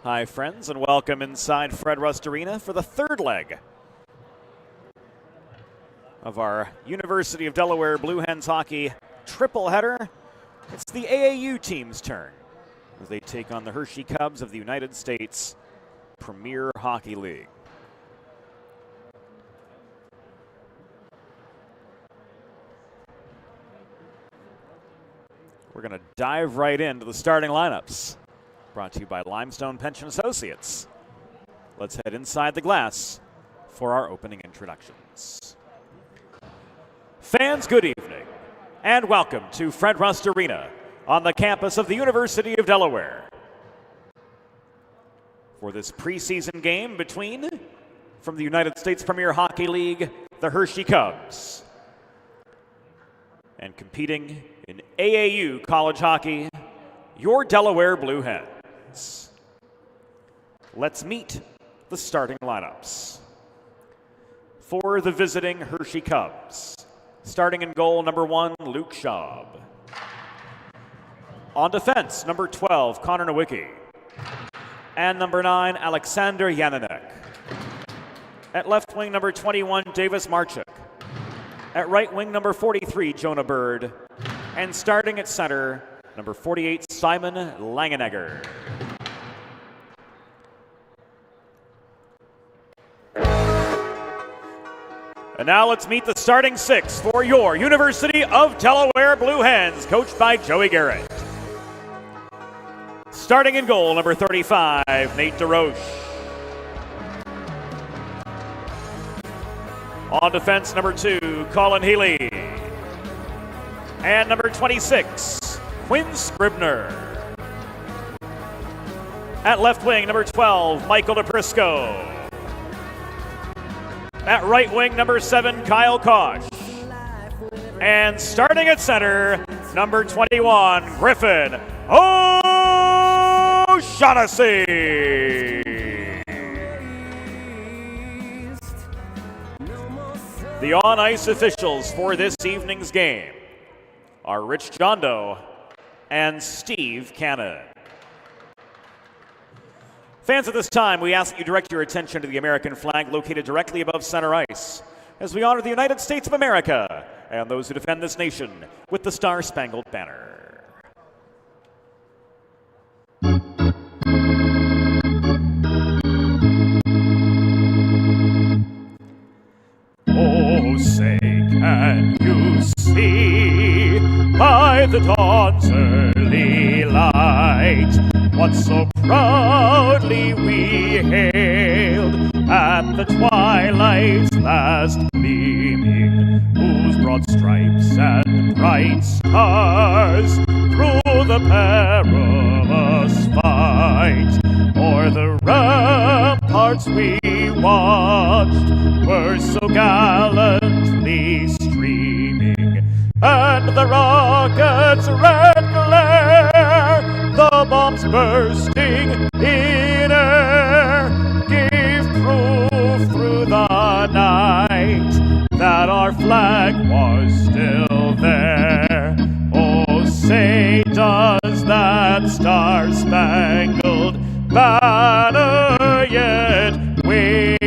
Hi, friends, and welcome inside Fred Rust Arena for the third leg of our University of Delaware Blue Hens hockey triple header. It's the AAU team's turn as they take on the Hershey Cubs of the United States Premier Hockey League. We're going to dive right into the starting lineups. Brought to you by Limestone Pension Associates. Let's head inside the glass for our opening introductions. Fans, good evening, and welcome to Fred Rust Arena on the campus of the University of Delaware for this preseason game between, from the United States Premier Hockey League, the Hershey Cubs, and competing in AAU college hockey, your Delaware Blue Hens. Let's meet the starting lineups. For the visiting Hershey Cubs, starting in goal, number 1, Luke Schaub. On defense, number 12, Connor Nowicki. And number 9, Alexander Yaninek. At left wing, number 21, Davis Marchuk. At right wing, number 43, Jonah Bird. And starting at center, number 48, Simon Langenegger. And now let's meet the starting six for your University of Delaware Blue Hens, coached by Joey Garrett. Starting in goal, number 35, Nate DeRoche. On defense, number 2, Colin Healy. And number 26, Quinn Scribner. At left wing, number 12, Michael DePrisco. At right wing, number 7, Kyle Koch. And starting at center, number 21, Griffin O'Shaughnessy. The on-ice officials for this evening's game are Rich Jondo and Steve Cannon. Fans, at this time, we ask that you direct your attention to the American flag located directly above center ice as we honor the United States of America and those who defend this nation with the Star-Spangled Banner. Oh, say, can you see by the dawn's early light what so proudly we hailed at the twilight's last gleaming, whose broad stripes and bright stars through the perilous fight o'er the ramparts we watched were so gallantly streaming, and the rocket's red glare, the bombs bursting in air, gave proof through the night that our flag was still there. Oh, say, does that star-spangled banner yet wave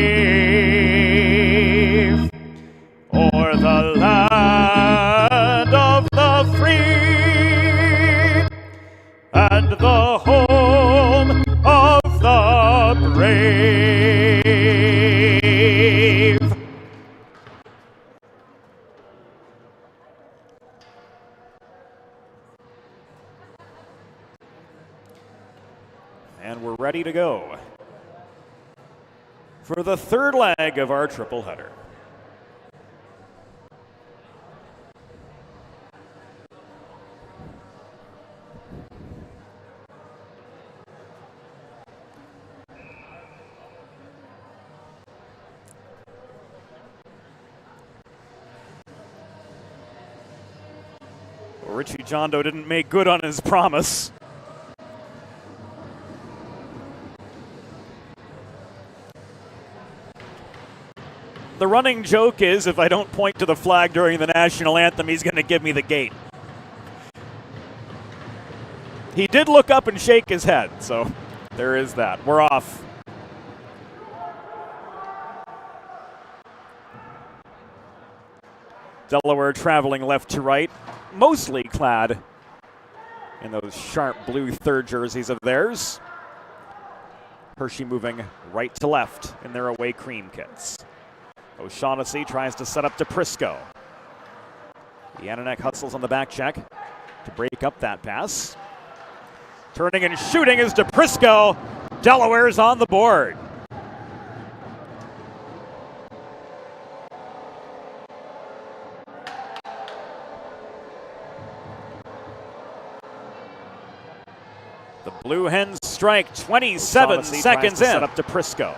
o'er the land of the free and the home of the brave? And we're ready to go for the third leg of our triple header. Well, Richie Jondo didn't make good on his promise. The running joke is if I don't point to the flag during the national anthem, he's going to give me the gate. He did look up and shake his head, so There is that. We're off. Delaware traveling left to right, mostly clad in those sharp blue third jerseys of theirs. Hershey moving right to left in their away cream kits. O'Shaughnessy tries to set up to Prisco. Yananek hustles on the back check to break up that pass. Turning and shooting is DePrisco. Delaware's on the board. The Blue Hens strike 27 seconds in. Set up to Prisco.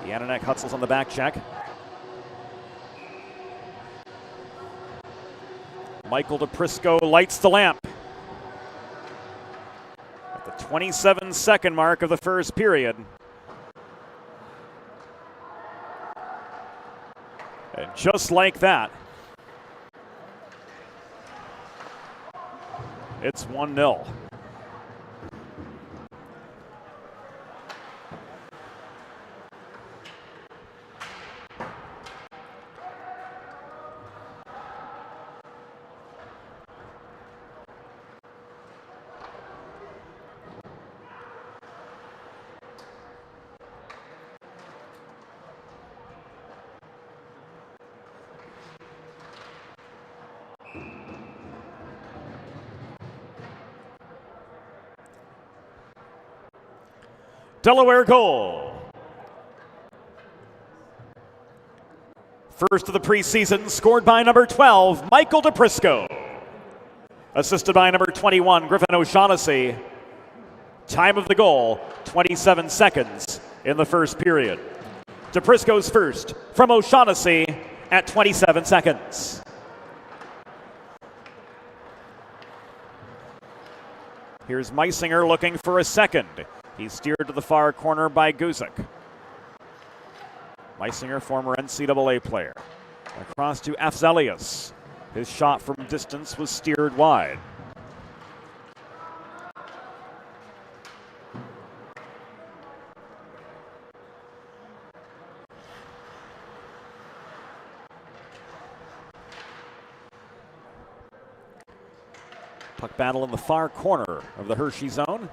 Yananek hustles on the back check. Michael DePrisco lights the lamp. At the 27-second mark of the first period. And just like that, it's 1-0. Delaware goal. First of the preseason, scored by number 12, Michael DePrisco. Assisted by number 21, Griffin O'Shaughnessy. Time of the goal, 27 seconds in the first period. DePrisco's first from O'Shaughnessy at 27 seconds. Here's Meisinger looking for a second. He's steered to the far corner by Guzik. Meisinger, former NCAA player. Across to Afzelius. His shot from distance was steered wide. Puck battle in the far corner of the Hershey zone.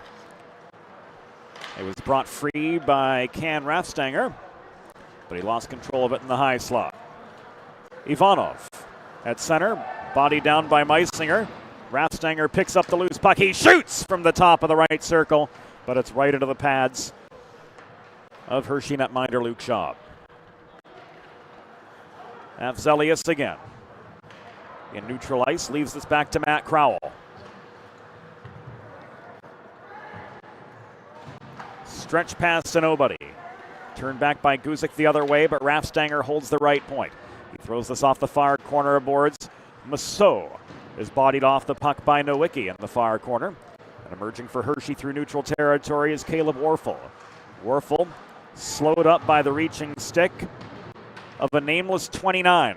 It was brought free by Can Raffstanger, but he lost control of it in the high slot. Ivanov at center, body down by Meisinger. Raffstanger picks up the loose puck. He shoots from the top of the right circle, but it's right into the pads of Hershey netminder Luke Schaub. Afzelius again. In neutral ice, leaves this back to Matt Crowell. Stretch pass to nobody. Turned back by Guzik the other way, but Raffstanger holds the right point. He throws this off the far corner of boards. Massot is bodied off the puck by Nowicki in the far corner. And emerging for Hershey through neutral territory is Caleb Warfel. Warfel slowed up by the reaching stick of a nameless 29.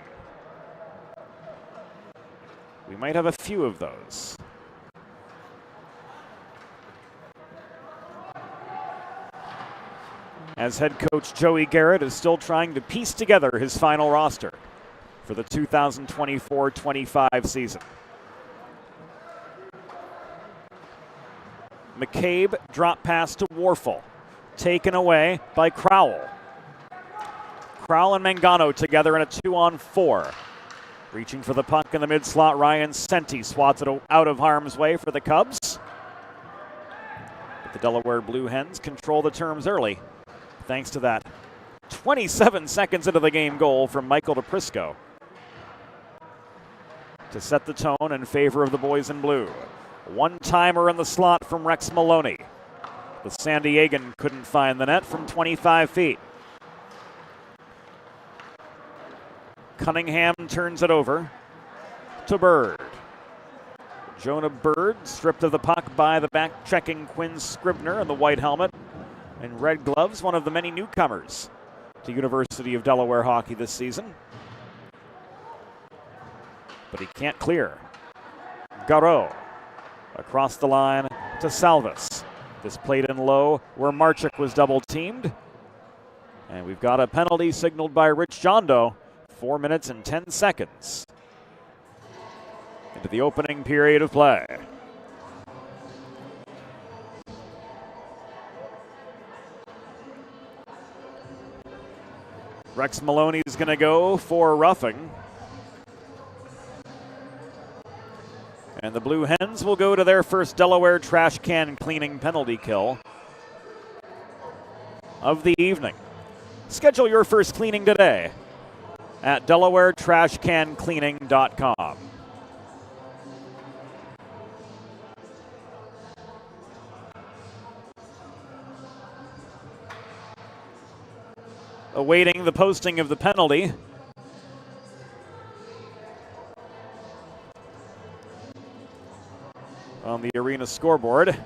We might have a few of those. As head coach Joey Garrett is still trying to piece together his final roster for the 2024-25 season. McCabe drop pass to Warfel, taken away by Crowell. Crowell and Mangano together in a 2-on-4. Reaching for the puck in the mid-slot, Ryan Senti swats it out of harm's way for the Cubs. But the Delaware Blue Hens control the terms early, thanks to that 27 seconds into the game goal from Michael DePrisco to set the tone in favor of the boys in blue. One-timer in the slot from Rex Maloney. The San Diegan couldn't find the net from 25 feet. Cunningham turns it over to Bird. Jonah Bird stripped of the puck by the back-checking Quinn Scribner in the white helmet and red gloves, one of the many newcomers to University of Delaware hockey this season. But he can't clear. Garreau across the line to Salvis. This played in low where Marchuk was double teamed. And we've got a penalty signaled by Rich Jondo. 4 minutes and 10 seconds into the opening period of play. Rex Maloney is going to go for roughing. And the Blue Hens will go to their first Delaware trash can cleaning penalty kill of the evening. Schedule your first cleaning today at DelawareTrashCanCleaning.com. Awaiting the posting of the penalty. On the arena scoreboard.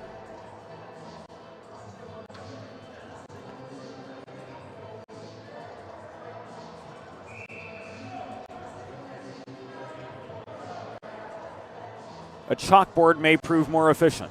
A chalkboard may prove more efficient.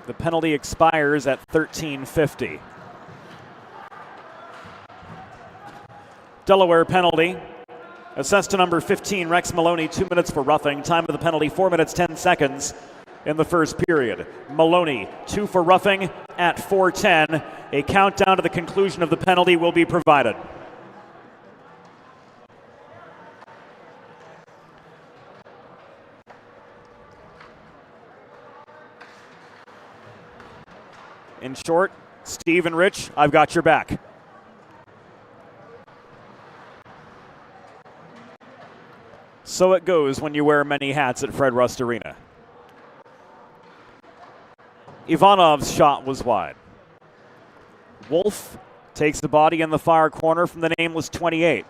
The penalty expires at 13:50. Delaware penalty. Assessed to number 15, Rex Maloney, 2 minutes for roughing. Time of the penalty, 4 minutes, 10 seconds in the first period. Maloney, 2 for roughing at 4:10. A countdown to the conclusion of the penalty will be provided. In short, Steve and Rich, I've got your back. So it goes when you wear many hats at Fred Rust Arena. Ivanov's shot was wide. Wolf takes the body in the far corner from the nameless 28.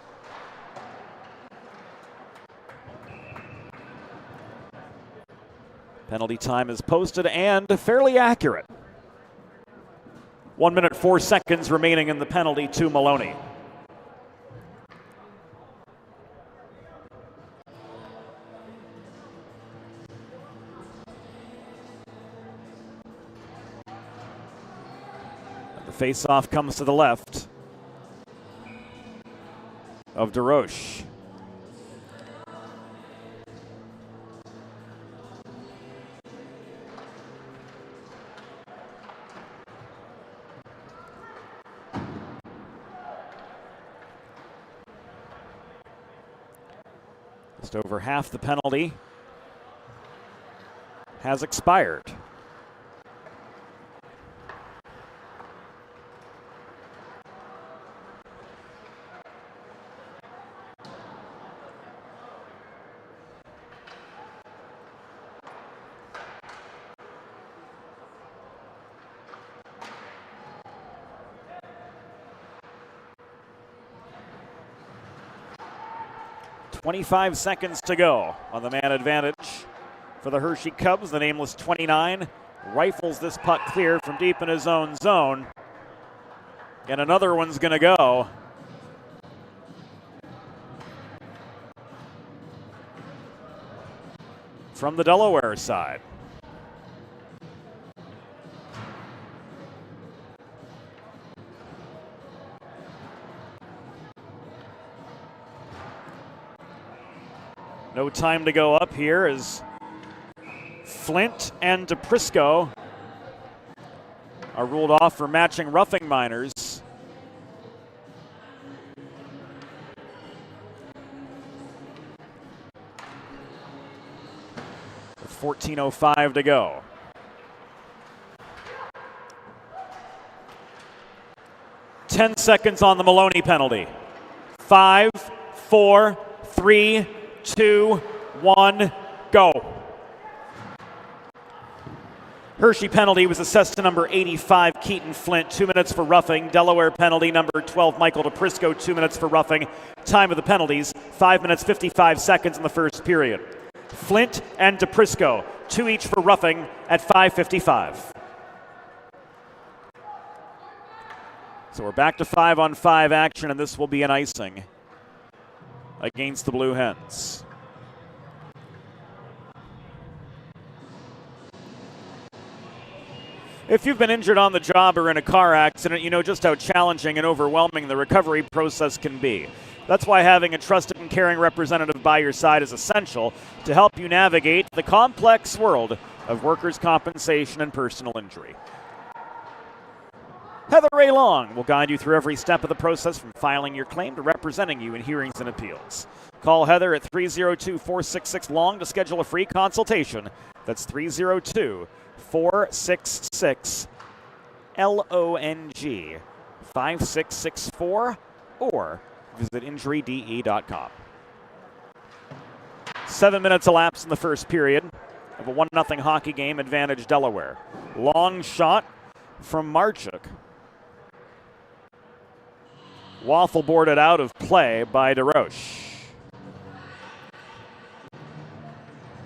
Penalty time is posted and fairly accurate. 1 minute, 4 seconds remaining in the penalty to Maloney. And the face-off comes to the left of DeRoche. Just over half the penalty has expired. .25 seconds to go on the man advantage for the Hershey Cubs. The nameless 29 rifles this puck clear from deep in his own zone. And another one's going to go. From the Delaware side. No time to go up here as Flint and DePrisco are ruled off for matching roughing minors. With 14:05 to go. Ten seconds on the Maloney penalty. 5, 4, 3, 2, 1, go. Hershey penalty was assessed to number 85, Keaton Flint, 2 minutes for roughing. Delaware penalty, number 12, Michael DePrisco, 2 minutes for roughing. Time of the penalties, 5 minutes, 55 seconds in the first period. Flint and DePrisco, 2 each for roughing at 5:55. So we're back to 5-on-5 action, and this will be an icing against the Blue Hens. If you've been injured on the job or in a car accident, you know just how challenging and overwhelming the recovery process can be. That's why having a trusted and caring representative by your side is essential to help you navigate the complex world of workers' compensation and personal injury. Heather Ray Long will guide you through every step of the process, from filing your claim to representing you in hearings and appeals. Call Heather at 302-466-LONG to schedule a free consultation. That's 302-466-LONG 5664, or visit injuryde.com. 7 minutes elapsed in the first period of a 1-0 hockey game, advantage Delaware. Long shot from Marchuk. Waffle boarded out of play by DeRoche.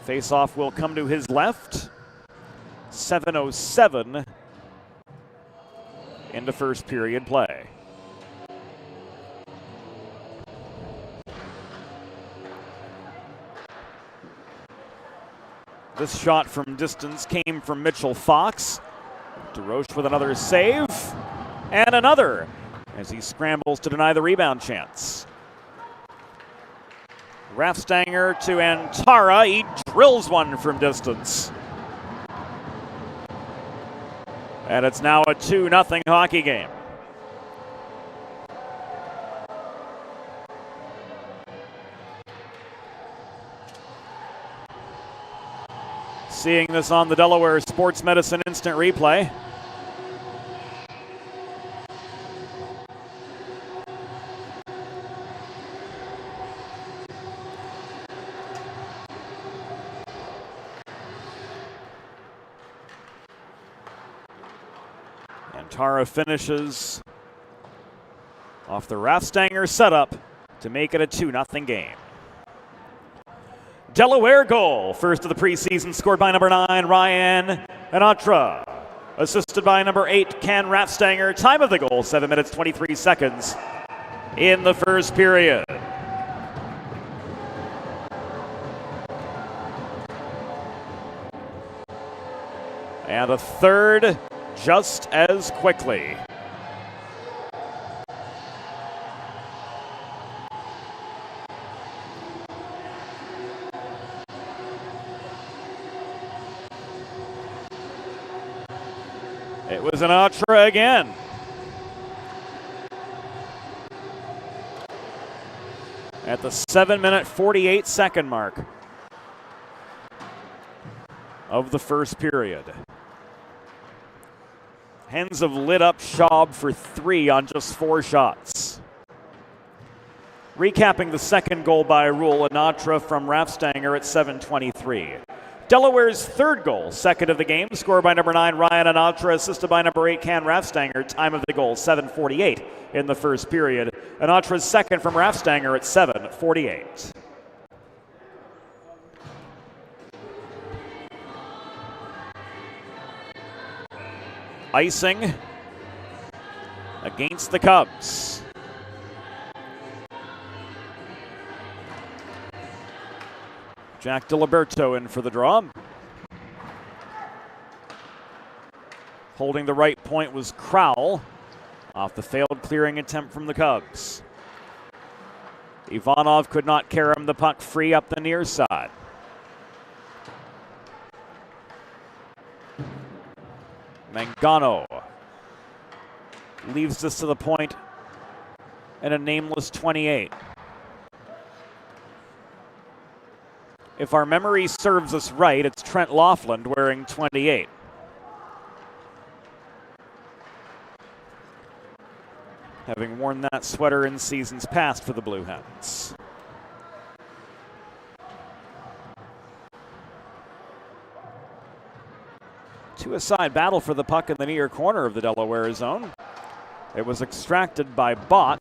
Face-off will come to his left. 7:07 into first period play. This shot from distance came from Mitchell Fox. DeRoche with another save, and another as he scrambles to deny the rebound chance. Raffstanger to Antara. He drills one from distance. And it's now a 2-0 hockey game. Seeing this on the Delaware Sports Medicine Instant Replay. Tara finishes off the Raffstanger setup to make it a 2-0 game. Delaware goal, first of the preseason, scored by number 9, Ryan Anatra. Assisted by number 8, Ken Raffstanger. Time of the goal, 7 minutes, 23 seconds in the first period. And a third just as quickly. It was an Atra again. At the 7-minute, 48-second mark of the first period. Hens have lit up Schaub for 3 on just 4 shots. Recapping the second goal by rule, Anatra from Raffstanger at 7:23. Delaware's third goal, second of the game, scored by number 9, Ryan Anatra, assisted by number 8, Ken Raffstanger. Time of the goal, 7:48 in the first period. Anatra's second from Raffstanger at 7:48. Icing against the Cubs. Jack DiLiberto in for the draw. Holding the right point was Crowell off the failed clearing attempt from the Cubs. Ivanov could not carry him the puck free up the near side. Mangano leaves this to the point in a nameless 28. If our memory serves us right, it's Trent Laughlin wearing 28. Having worn that sweater in seasons past for the Blue Hens. Two-a-side battle for the puck in the near corner of the Delaware zone. It was extracted by Bott.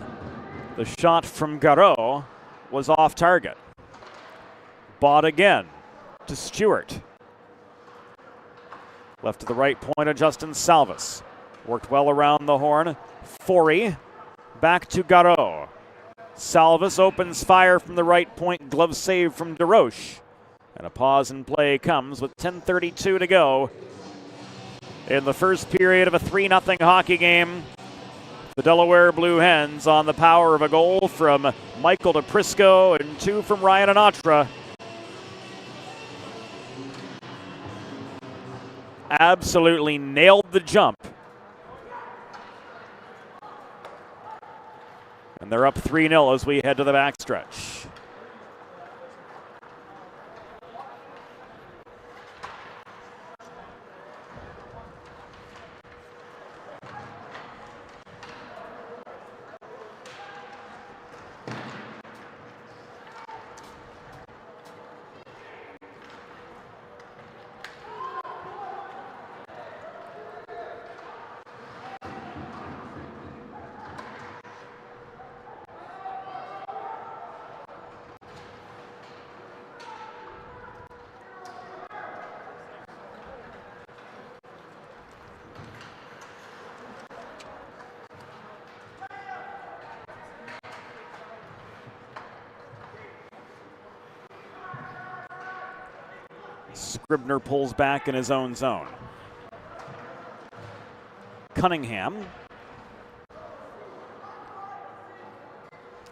The shot from Garreau was off target. Bott again to Stewart. Left to the right point of Justin Salvis. Worked well around the horn. Forey back to Garreau. Salvis opens fire from the right point. Glove save from DeRoche. And a pause in play comes with 10:32 to go in the first period of a 3-0 hockey game. The Delaware Blue Hens on the power of a goal from Michael DePrisco and 2 from Ryan Anatra. Absolutely nailed the jump. And they're up 3-0 as we head to the backstretch. Scribner pulls back in his own zone. Cunningham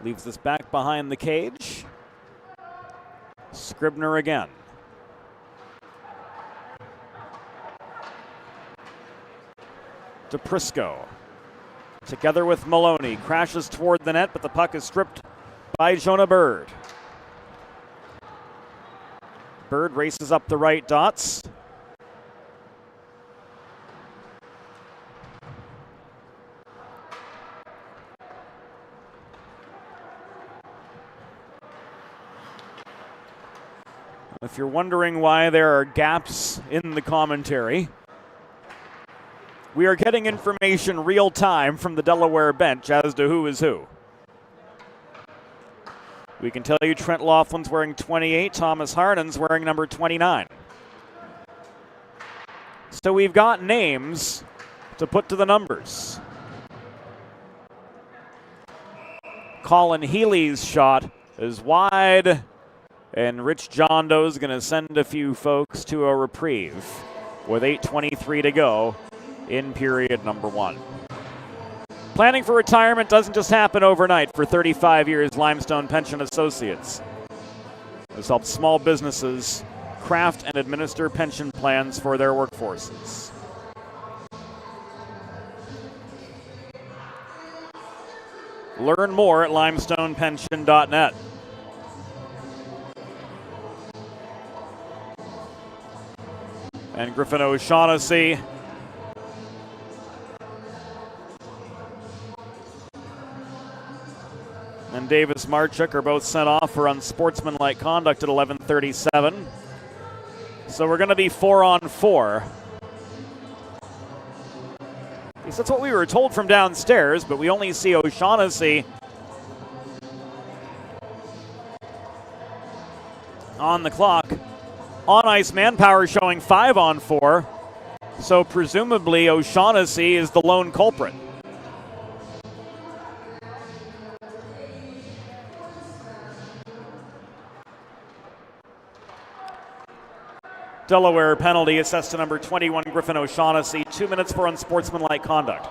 leaves this back behind the cage. Scribner again. DePrisco together with Maloney. Crashes toward the net, but the puck is stripped by Jonah Bird. Bird races up the right dots. If you're wondering why there are gaps in the commentary, we are getting information real time from the Delaware bench as to who is who. We can tell you Trent Laughlin's wearing 28, Thomas Harnon's wearing number 29. So we've got names to put to the numbers. Colin Healy's shot is wide, and Rich John Doe's going to send a few folks to a reprieve with 8:23 to go in period number 1. Planning for retirement doesn't just happen overnight. For 35 years, Limestone Pension Associates has helped small businesses craft and administer pension plans for their workforces. Learn more at limestonepension.net. And Griffin O'Shaughnessy and Davis Marchuk are both sent off for unsportsmanlike conduct at 11:37. So we're going to be 4-on-4. At least that's what we were told from downstairs, but we only see O'Shaughnessy on the clock. On ice manpower showing 5-on-4. So presumably O'Shaughnessy is the lone culprit. Delaware penalty assessed to number 21, Griffin O'Shaughnessy. 2 minutes for unsportsmanlike conduct.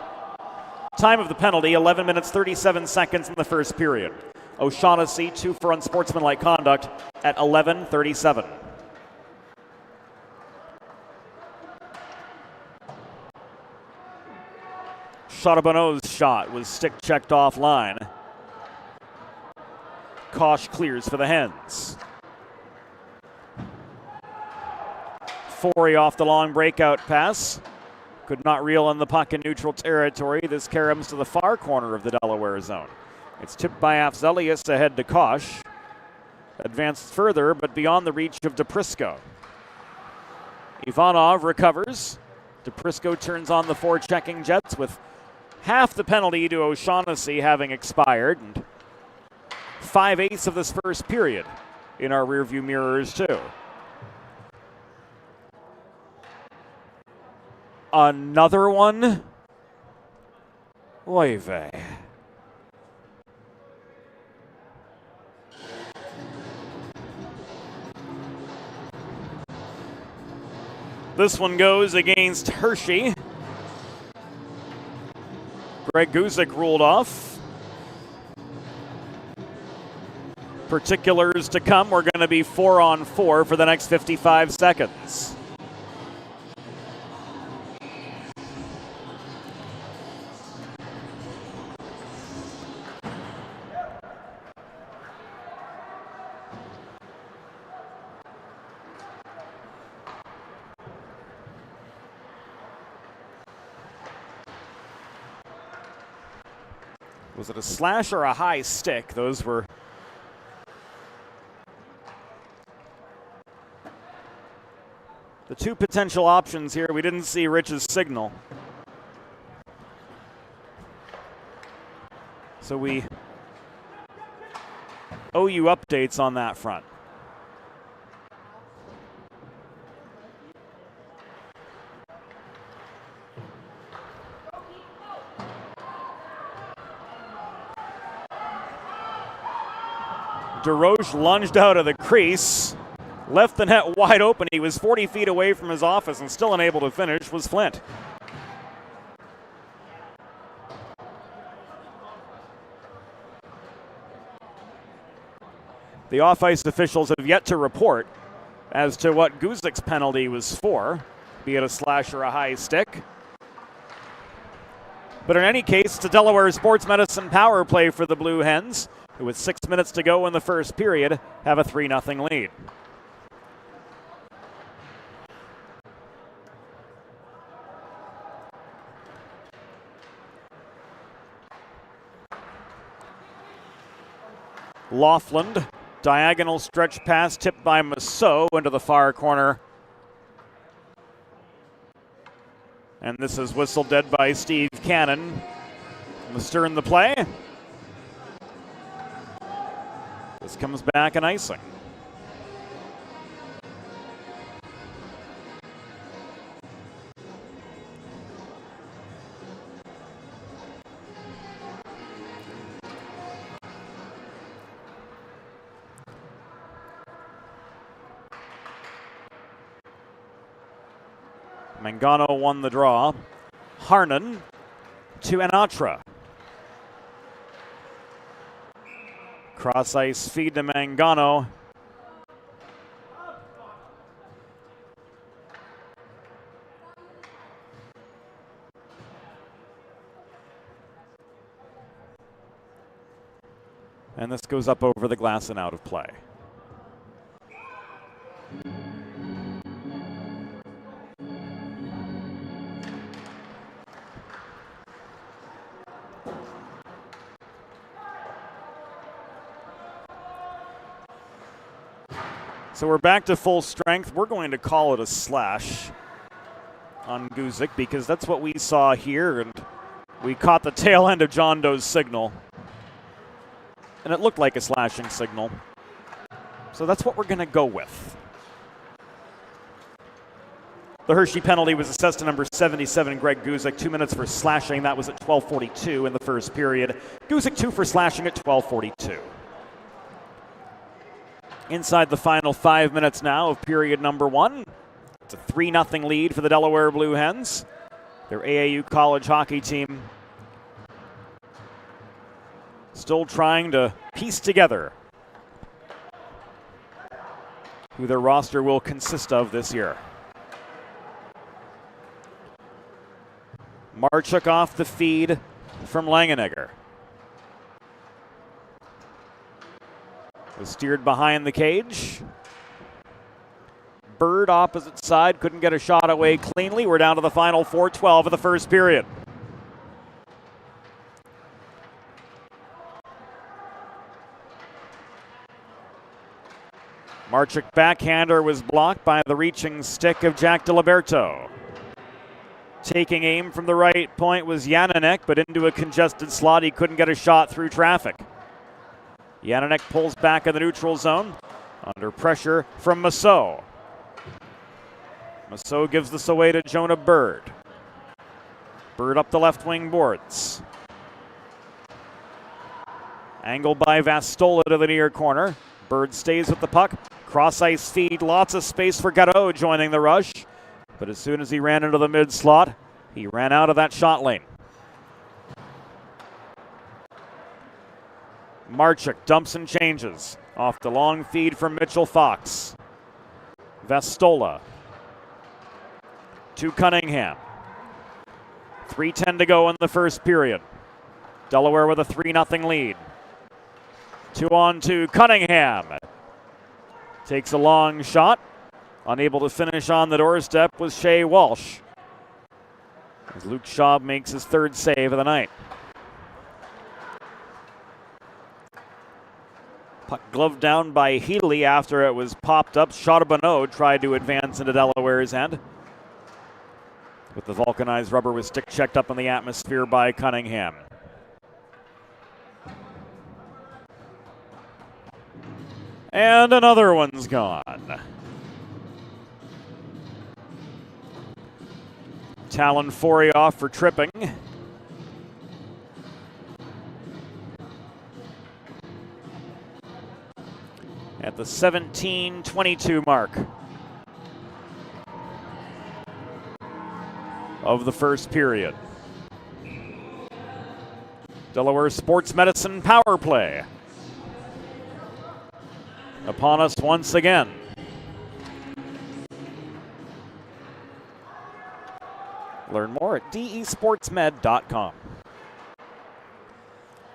Time of the penalty, 11 minutes, 37 seconds in the first period. O'Shaughnessy, 2 for unsportsmanlike conduct at 11:37. Charbonneau's shot was stick-checked offline. Kosh clears for the Hens. Forey off the long breakout pass. Could not reel in the puck in neutral territory. This caroms to the far corner of the Delaware zone. It's tipped by Afzelius ahead to Kosh. Advanced further, but beyond the reach of DePrisco. Ivanov recovers. DePrisco turns on the forechecking Jets with half the penalty to O'Shaughnessy having expired. And 5/8 of this first period in our rearview mirrors too. Another one Oy vey. This one goes against Hershey. Greg Guzik ruled off. Particulars to come. We're going to be 4-on-4 for the next 55 seconds. Was it a slash or a high stick? Those were the two potential options here. We didn't see Rich's signal. So we owe you updates on that front. DeRoche lunged out of the crease, left the net wide open. He was 40 feet away from his office and still unable to finish was Flint. The off-ice officials have yet to report as to what Guzik's penalty was for, be it a slash or a high stick. But in any case, it's a Delaware Sports Medicine power play for the Blue Hens, who with 6 minutes to go in the first period have a 3-0 lead. Laughlin, diagonal stretch pass tipped by Masseau into the far corner. And this is whistled dead by Steve Cannon. Stern the play. This comes back in icing. Mangano won the draw. Harnan to Anatra. Cross ice feed to Mangano. And this goes up over the glass and out of play. So we're back to full strength. We're going to call it a slash on Guzik because that's what we saw here, and we caught the tail end of John Doe's signal. And it looked like a slashing signal. So that's what we're going to go with. The Hershey penalty was assessed to number 77, Greg Guzik. 2 minutes for slashing. That was at 12:42 in the first period. Guzik 2 for slashing at 12:42. Inside the final 5 minutes now of period number 1. It's a 3-0 lead for the Delaware Blue Hens. Their AAU college hockey team still trying to piece together who their roster will consist of this year. Marchuk off the feed from Langenegger. Was steered behind the cage. Bird opposite side, couldn't get a shot away cleanly. We're down to the final 4:12 of the first period. Marchuk backhander was blocked by the reaching stick of Jack DiLiberto. Taking aim from the right point was Yananek, but into a congested slot, he couldn't get a shot through traffic. Yananek pulls back in the neutral zone, under pressure from Masseau. Masseau gives this away to Jonah Bird. Bird up the left wing boards. Angled by Vastola to the near corner. Bird stays with the puck. Cross ice feed, lots of space for Garreau joining the rush. But as soon as he ran into the mid slot, he ran out of that shot lane. Marchuk dumps and changes. Off the long feed from Mitchell Fox. Vastola to Cunningham. 3:10 to go in the first period. Delaware with a 3-0 lead. 2-on-2, Cunningham takes a long shot. Unable to finish on the doorstep was Shea Walsh, as Luke Schaub makes his third save of the night. Puck gloved down by Healy after it was popped up. Charbonneau tried to advance into Delaware's end, but the vulcanized rubber was stick checked up in the atmosphere by Cunningham. And another one's gone. Talon Forey off for tripping. At the 17:22 mark of the first period. Delaware Sports Medicine power play upon us once again. Learn more at desportsmed.com.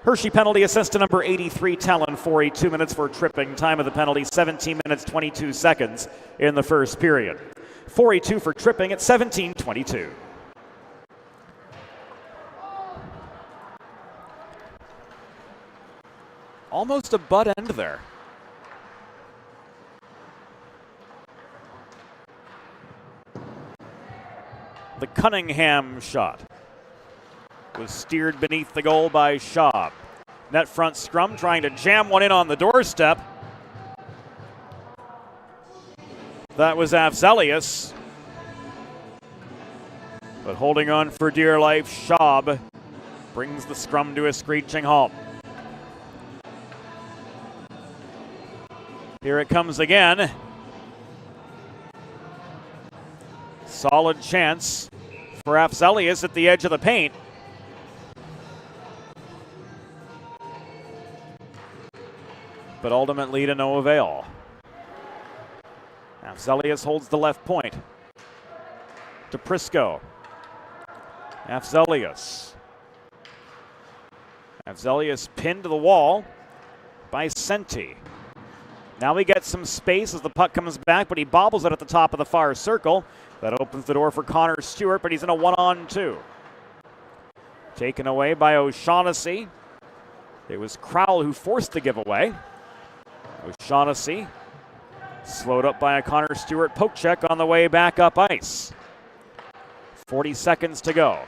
Hershey penalty assist to number 83, Talon Forey, 2 minutes for tripping. Time of the penalty, 17 minutes, 22 seconds in the first period. Forey 2 for tripping at 17:22. Almost a butt end there. The Cunningham shot was steered beneath the goal by Schaub. Net front scrum trying to jam one in on the doorstep. That was Afzelius. But holding on for dear life, Schaub brings the scrum to a screeching halt. Here it comes again. Solid chance for Afzelius at the edge of the paint. But ultimately to no avail. Afzelius holds the left point. To Prisco. Afzelius. Afzelius pinned to the wall by Senti. Now he gets some space as the puck comes back, but he bobbles it at the top of the far circle. That opens the door for Connor Stewart, but he's in a 1-on-2. Taken away by O'Shaughnessy. It was Crowell who forced the giveaway. O'Shaughnessy slowed up by a Connor Stewart poke check on the way back up ice. 40 seconds to go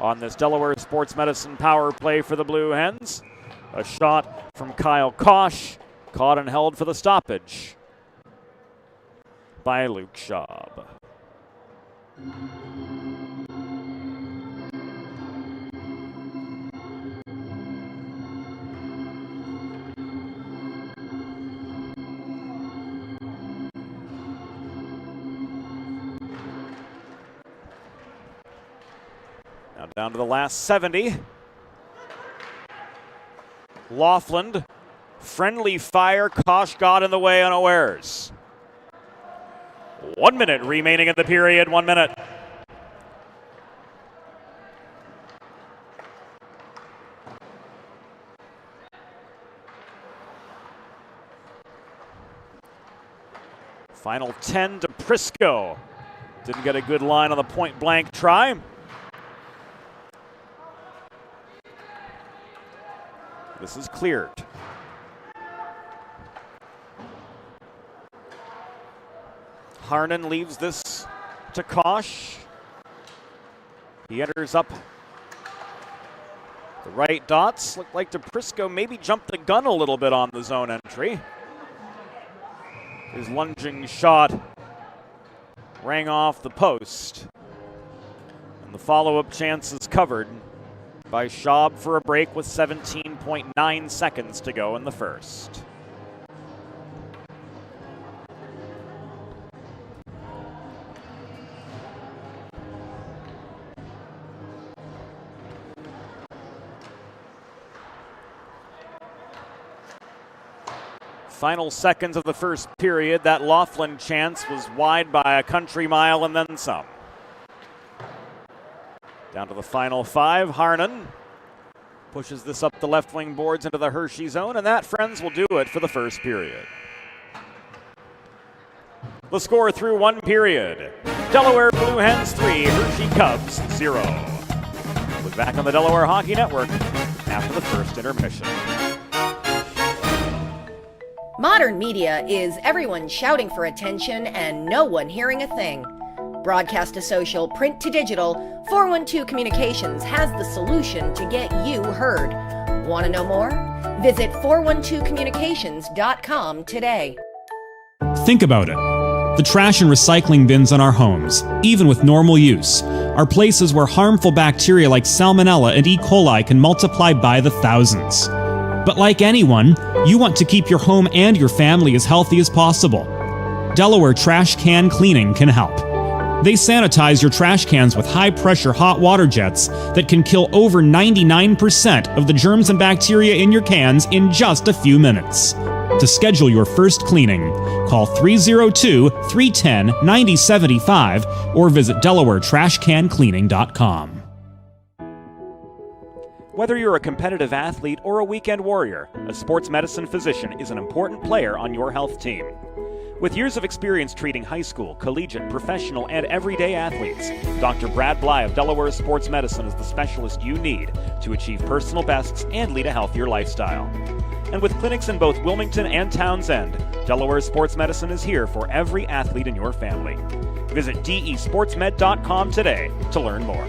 on this Delaware Sports Medicine power play for the Blue Hens. A shot from Kyle Kosh, caught and held for the stoppage by Luke Schaub. Now down to the last 70. Laughlin, friendly fire. Kosh got in the way unawares. 1 minute remaining in the period. 1 minute. Final 10 to Prisco. Didn't get a good line on the point blank try. This is cleared. Harnan leaves this to Kosh. He enters up the right dots. Looked like DePrisco maybe jumped the gun a little bit on the zone entry. His lunging shot rang off the post. And the follow-up chance is covered by Schaub for a break with 17 1.9 seconds to go in the first. Final seconds of the first period. That Laughlin chance was wide by a country mile and then some. Down to the final 5. Harnan pushes this up the left wing boards into the Hershey zone, and that, friends, will do it for the first period. The score through 1 period: Delaware Blue Hens 3, Hershey Cubs 0. We'll be back on the Delaware Hockey Network after the first intermission. Modern media is everyone shouting for attention and no one hearing a thing. Broadcast to social, print to digital, 412 Communications has the solution to get you heard. Want to know more? Visit 412communications.com today. Think about it. The trash and recycling bins in our homes, even with normal use, are places where harmful bacteria like Salmonella and E. coli can multiply by the thousands. But like anyone, you want to keep your home and your family as healthy as possible. Delaware Trash Can Cleaning can help. They sanitize your trash cans with high-pressure hot water jets that can kill over 99% of the germs and bacteria in your cans in just a few minutes. To schedule your first cleaning, call 302-310-9075 or visit DelawareTrashCanCleaning.com. Whether you're a competitive athlete or a weekend warrior, a sports medicine physician is an important player on your health team. With years of experience treating high school, collegiate, professional, and everyday athletes, Dr. Brad Bly of Delaware Sports Medicine is the specialist you need to achieve personal bests and lead a healthier lifestyle. And with clinics in both Wilmington and Townsend, Delaware Sports Medicine is here for every athlete in your family. Visit desportsmed.com today to learn more.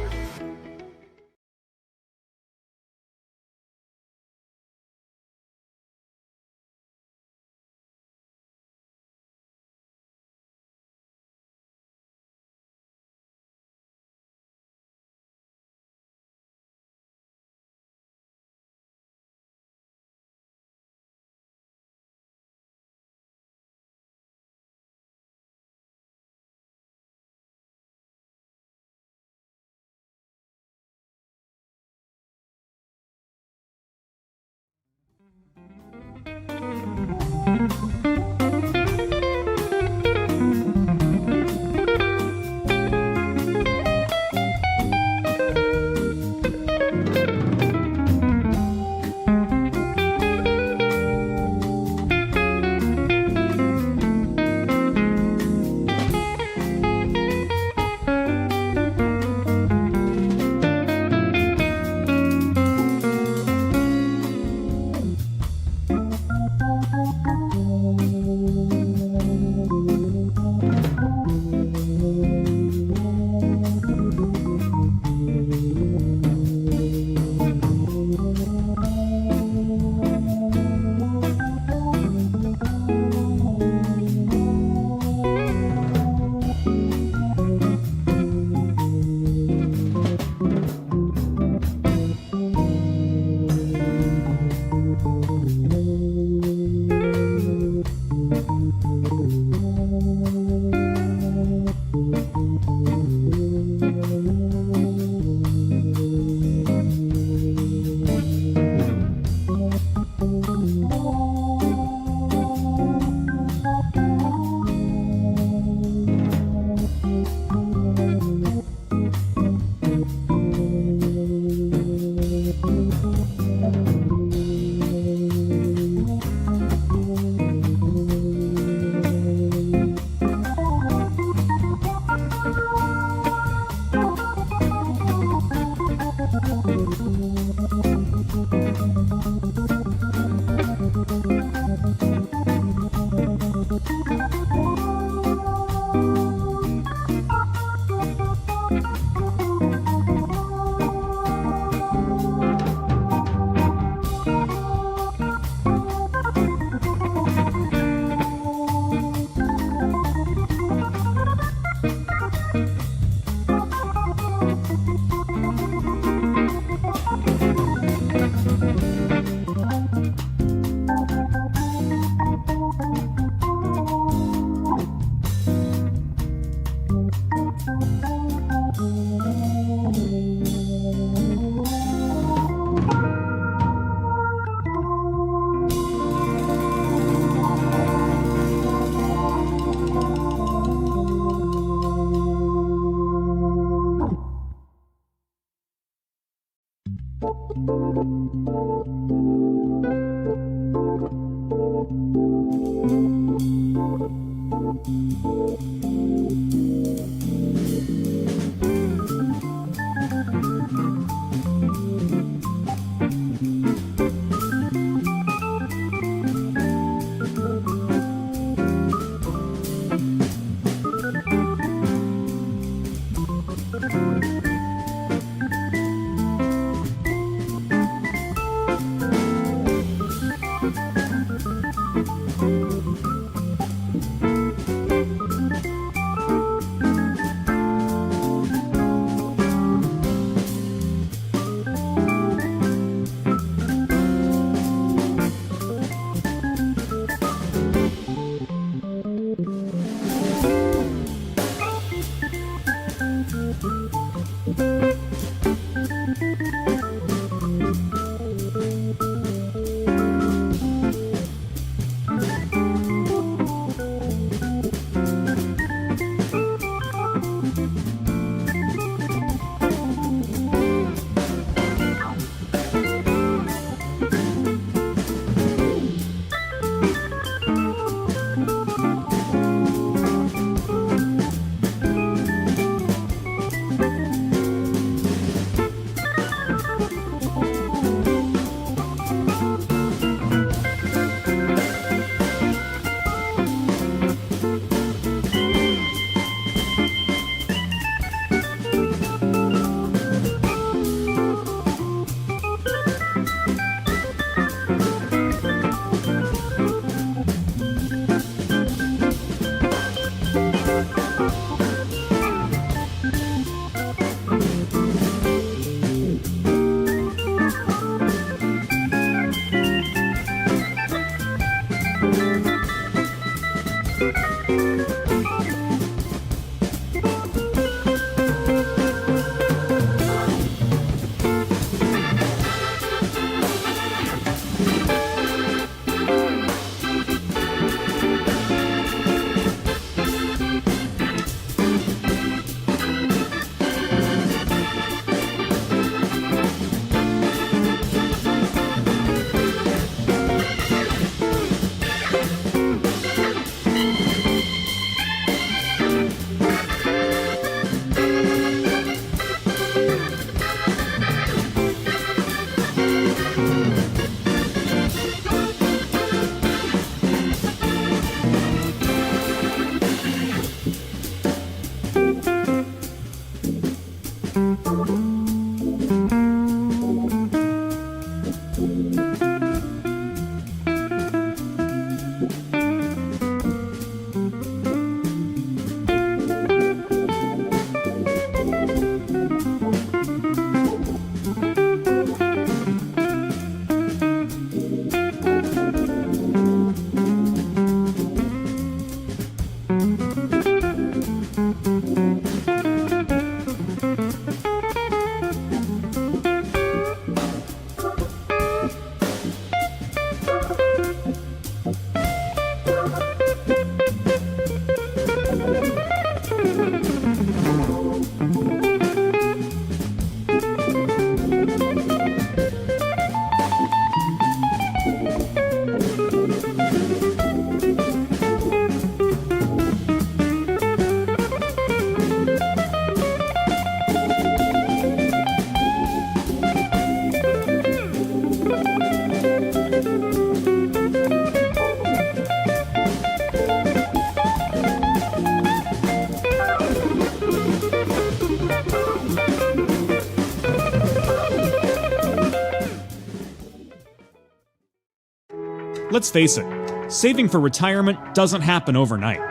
Let's face it, saving for retirement doesn't happen overnight.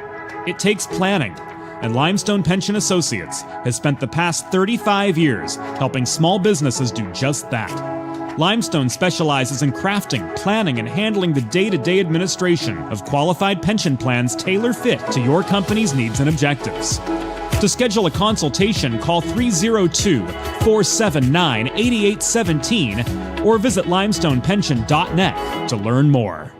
It takes planning, and Limestone Pension Associates has spent the past 35 years helping small businesses do just that. Limestone specializes in crafting, planning, and handling the day-to-day administration of qualified pension plans tailor-fit to your company's needs and objectives. To schedule a consultation, call 302-479-8817 or visit limestonepension.net to learn more.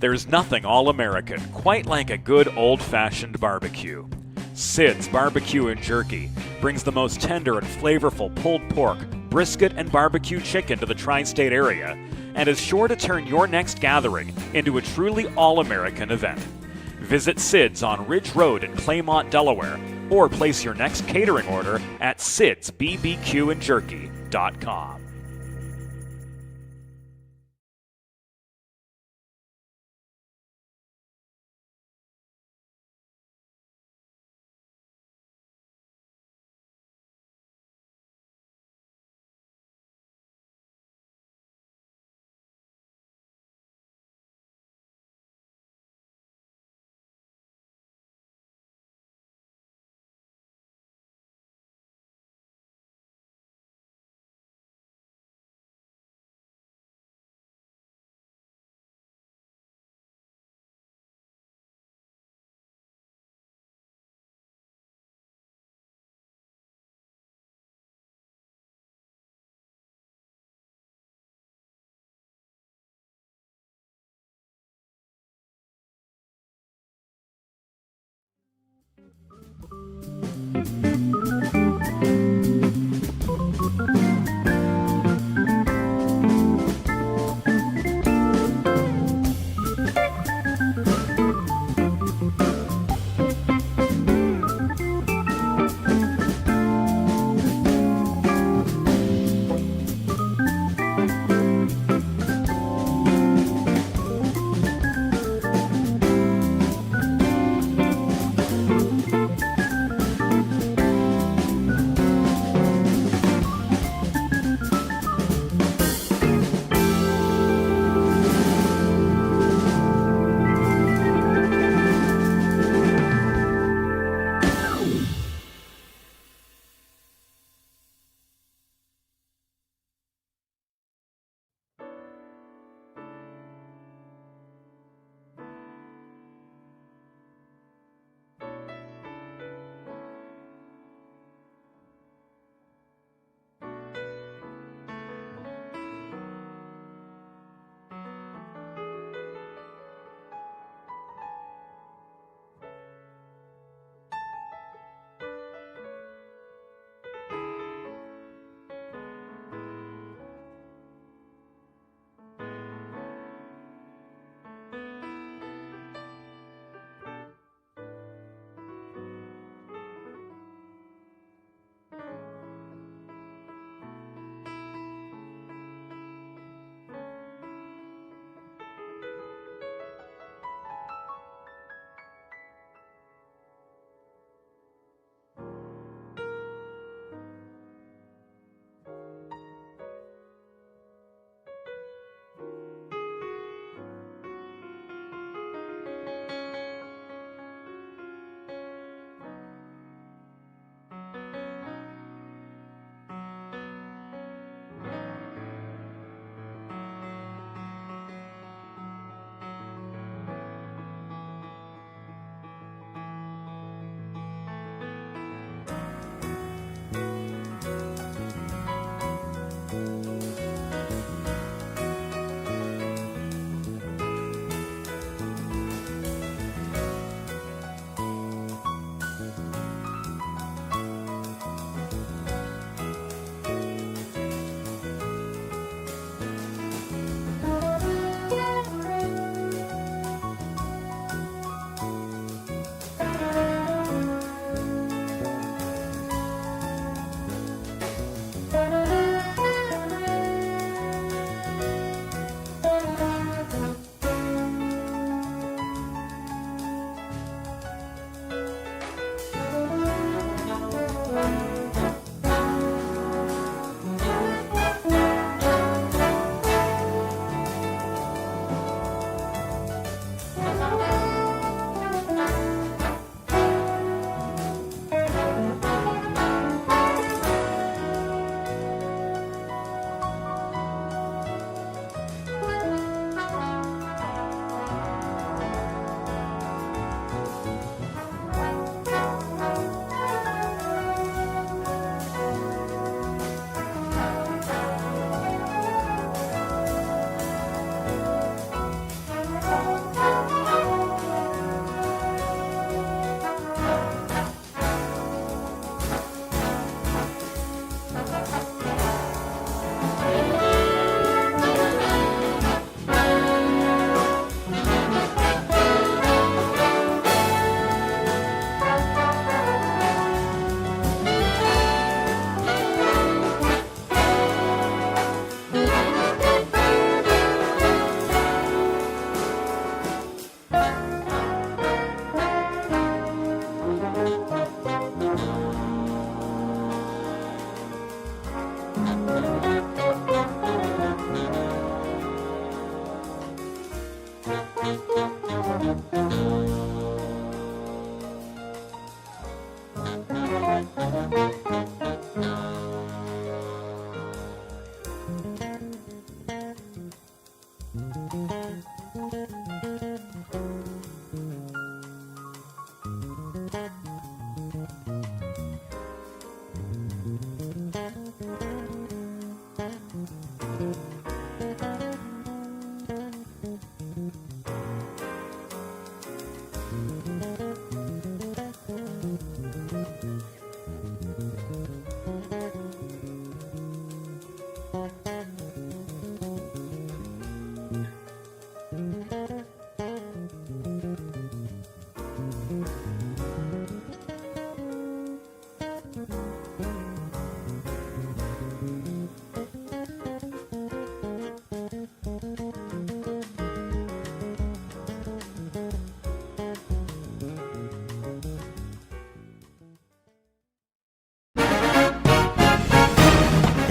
There's nothing all-American quite like a good old-fashioned barbecue. Sid's Barbecue and Jerky brings the most tender and flavorful pulled pork, brisket, and barbecue chicken to the tri-state area and is sure to turn your next gathering into a truly all-American event. Visit Sid's on Ridge Road in Claymont, Delaware, or place your next catering order at sidsbbqandjerky.com.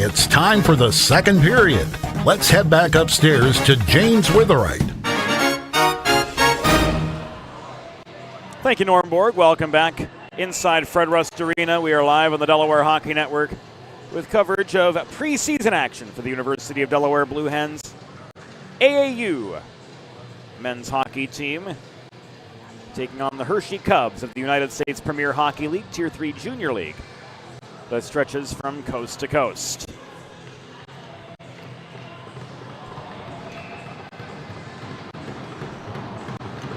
It's time for the second period. Let's head back upstairs to James Witherite. Thank you, Norm Borg. Welcome back inside Fred Rust Arena. We are live on the Delaware Hockey Network with coverage of preseason action for the University of Delaware Blue Hens AAU men's hockey team taking on the Hershey Cubs of the United States Premier Hockey League, Tier 3 Junior League, that stretches from coast to coast.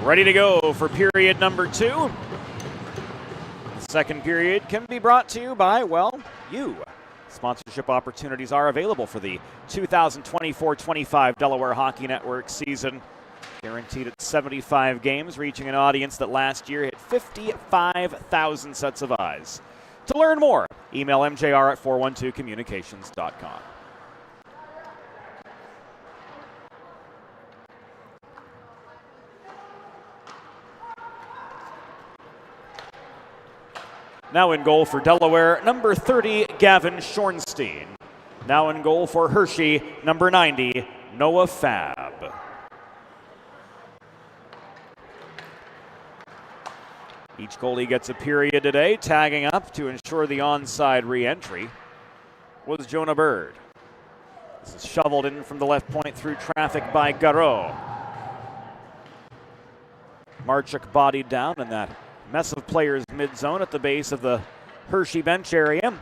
Ready to go for period number 2. The second period can be brought to you by, well, you. Sponsorship opportunities are available for the 2024-25 Delaware Hockey Network season. Guaranteed at 75 games, reaching an audience that last year hit 55,000 sets of eyes. To learn more, email mjr at 412communications.com. Now in goal for Delaware, number 30, Gavin Schornstein. Now in goal for Hershey, number 90, Noah Fab. Each goalie gets a period today. Tagging up to ensure the onside re-entry was Jonah Bird. This is shoveled in from the left point through traffic by Garreau. Marchuk bodied down in that mess of players mid-zone at the base of the Hershey bench area.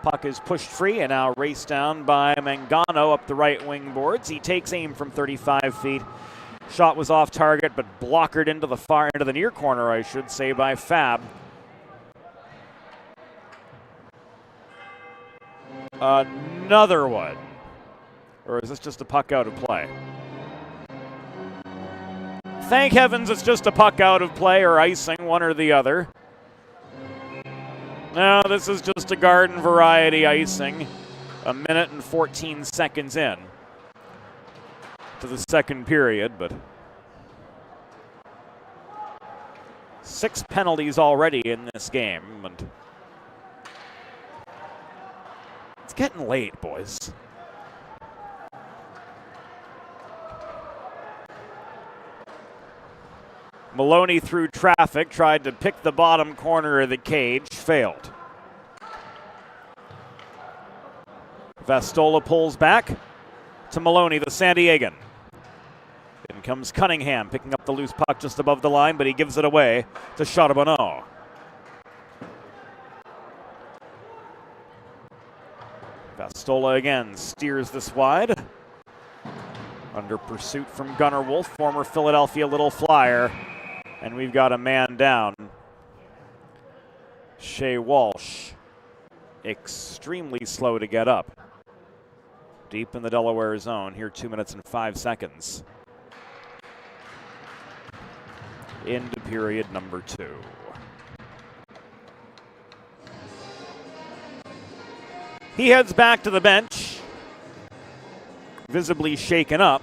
Puck is pushed free and now raced down by Mangano up the right wing boards. He takes aim from 35 feet. Shot was off target, but blockered into the near corner, I should say, by Fab. Another one. Or is this just a puck out of play? Thank heavens it's just a puck out of play or icing, one or the other. No, this is just a garden variety icing. A minute and 14 seconds in to the second period, but 6 penalties already in this game, and it's getting late, boys. Maloney through traffic, tried to pick the bottom corner of the cage, failed. Vastola pulls back to Maloney, the San Diegan. In comes Cunningham, picking up the loose puck just above the line, but he gives it away to Charbonneau. Vastola again steers this wide. Under pursuit from Gunnar Wolf, former Philadelphia Little Flyer. And we've got a man down. Shea Walsh, extremely slow to get up. Deep in the Delaware zone, here 2 minutes and 5 seconds. Into period number 2. He heads back to the bench, visibly shaken up.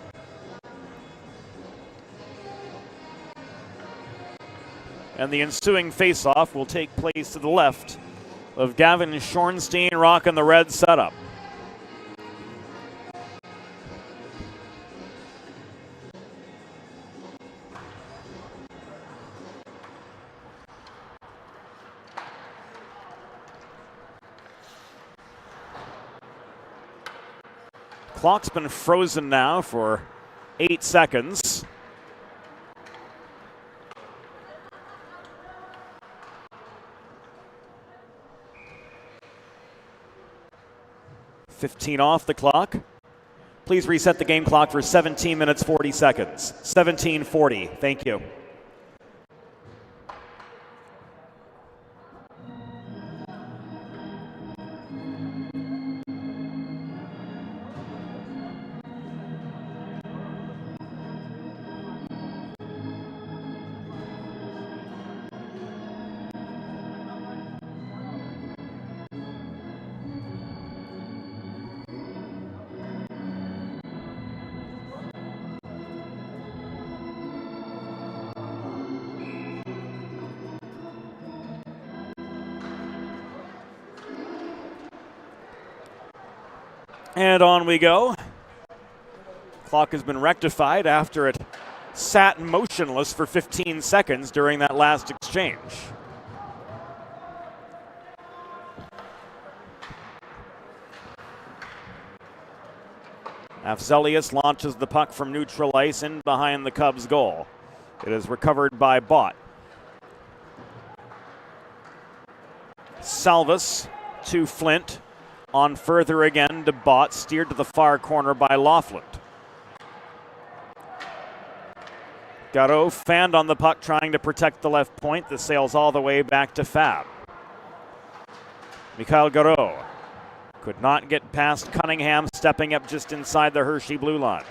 And the ensuing faceoff will take place to the left of Gavin Schornstein rocking the red setup. Clock's been frozen now for 8 seconds. .15 off the clock. Please reset the game clock for 17 minutes 40 seconds. 17:40. Thank you. And on we go. Clock has been rectified after it sat motionless for 15 seconds during that last exchange. Afzelius launches the puck from neutral ice in behind the Cubs' goal. It is recovered by Bott. Salvis to Flint. On further again to Bott, steered to the far corner by Laughlin. Garreau fanned on the puck, trying to protect the left point. This sails all the way back to Fab. Mikhail Garreau could not get past Cunningham, stepping up just inside the Hershey blue line.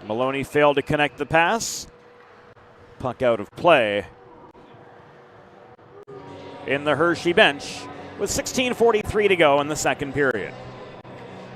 Maloney failed to connect the pass. Puck out of play. In the Hershey bench with 16:43 to go in the second period.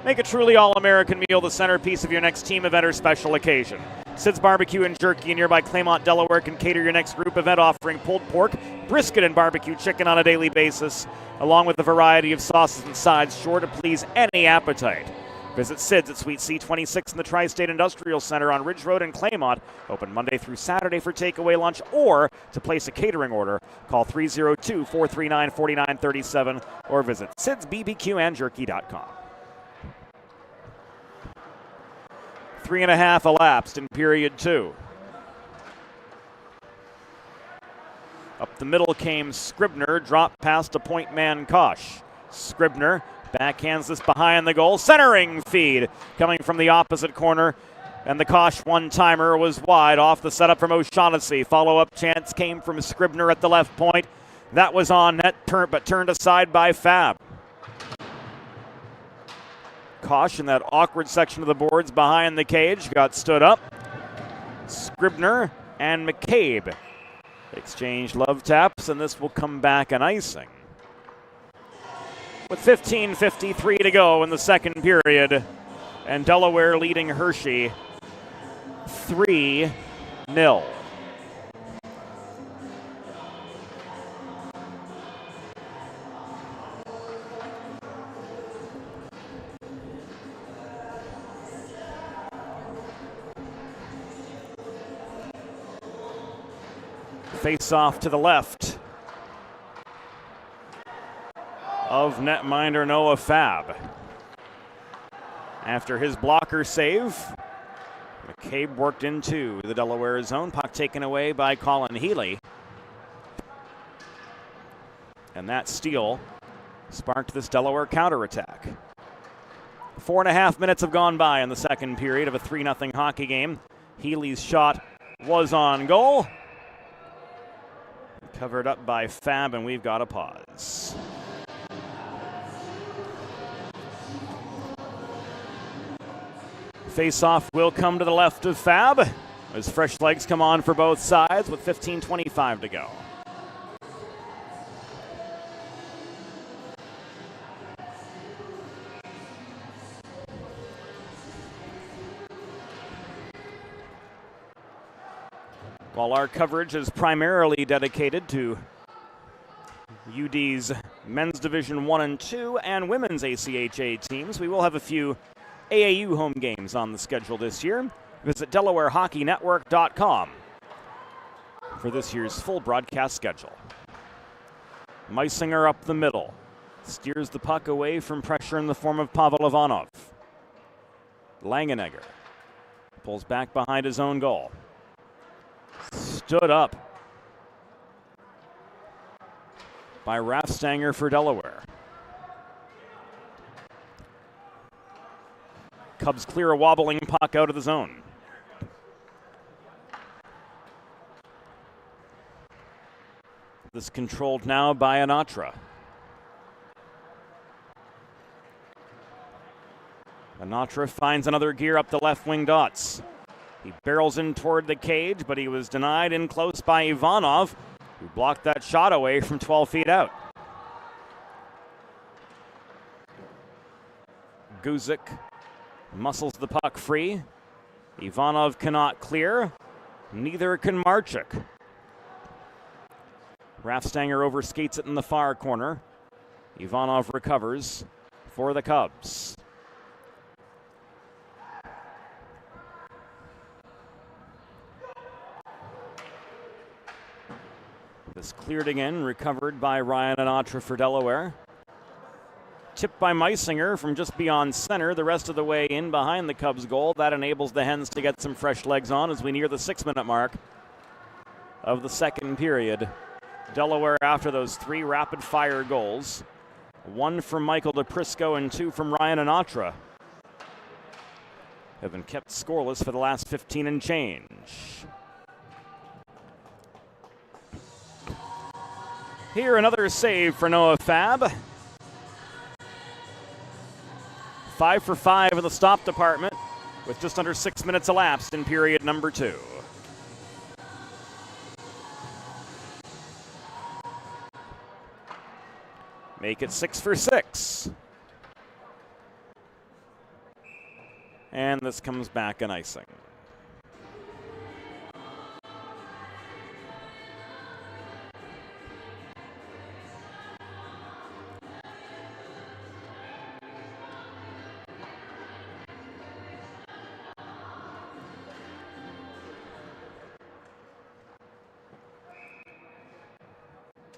Make a truly all-American meal the centerpiece of your next team event or special occasion. Sid's Barbecue and Jerky in nearby Claymont, Delaware can cater your next group event, offering pulled pork, brisket, and barbecue chicken on a daily basis, along with a variety of sauces and sides sure to please any appetite. Visit Sid's at Suite C26 in the Tri-State Industrial Center on Ridge Road in Claymont. Open Monday through Saturday for takeaway lunch, or to place a catering order, call 302-439-4937 or visit sidsbbqandjerky.com. 3.5 elapsed in period 2. Up the middle came Scribner, dropped past a point man Kosh. Scribner backhands this behind the goal. Centering feed coming from the opposite corner. And the Kosh one-timer was wide off the setup from O'Shaughnessy. Follow-up chance came from Scribner at the left point. That was on net, but turned aside by Fab. Kosh in that awkward section of the boards behind the cage got stood up. Scribner and McCabe exchanged love taps, and this will come back an icing. With 15:53 to go in the second period, and Delaware leading Hershey 3-0. Face off to the left of netminder Noah Fab. After his blocker save, McCabe worked into the Delaware zone. Puck taken away by Colin Healy. And that steal sparked this Delaware counterattack. 4.5 minutes have gone by in the second period of a 3-0 hockey game. Healy's shot was on goal. Covered up by Fab, and we've got a pause. Face-off will come to the left of Fab as fresh legs come on for both sides with 15:25 to go. While our coverage is primarily dedicated to UD's men's Division 1 and 2 and women's ACHA teams, we will have a few AAU home games on the schedule this year. Visit DelawareHockeyNetwork.com for this year's full broadcast schedule. Meisinger up the middle. Steers the puck away from pressure in the form of Pavel Ivanov. Langenegger pulls back behind his own goal. Stood up by Raffstanger for Delaware. Cubs clear a wobbling puck out of the zone. This controlled now by Anatra. Anatra finds another gear up the left wing dots. He barrels in toward the cage, but he was denied in close by Ivanov, who blocked that shot away from 12 feet out. Guzik muscles the puck free. Ivanov cannot clear. Neither can Marchuk. Raffstanger overskates it in the far corner. Ivanov recovers for the Cubs. This cleared again, recovered by Ryan Anatra for Delaware. Tipped by Meisinger from just beyond center, the rest of the way in behind the Cubs goal. That enables the Hens to get some fresh legs on as we near the 6-minute mark of the second period. Delaware after those 3 rapid-fire goals. 1 from Michael DePrisco and 2 from Ryan Anatra. Have been kept scoreless for the last 15 and change. Here, another save for Noah Fab. 5 for 5 in the stop department with just under 6 minutes elapsed in period number 2. Make it 6 for 6. And this comes back an icing.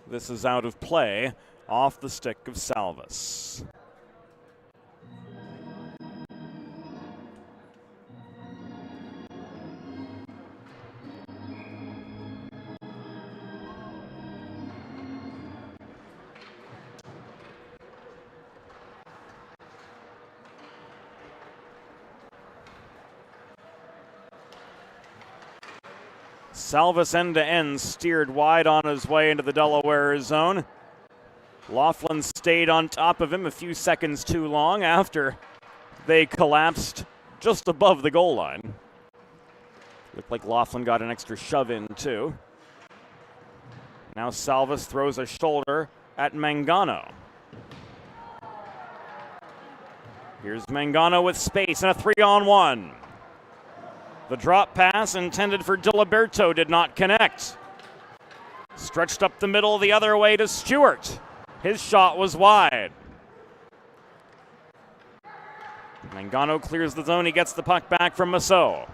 This is out of play, off the stick of Salvis. Salvis end-to-end steered wide on his way into the Delaware zone. Laughlin stayed on top of him a few seconds too long after they collapsed just above the goal line. Looked like Laughlin got an extra shove in too. Now Salvis throws a shoulder at Mangano. Here's Mangano with space and a 3-on-1. The drop pass intended for Diliberto did not connect. Stretched up the middle the other way to Stewart. His shot was wide. Mangano clears the zone. He gets the puck back from Massot.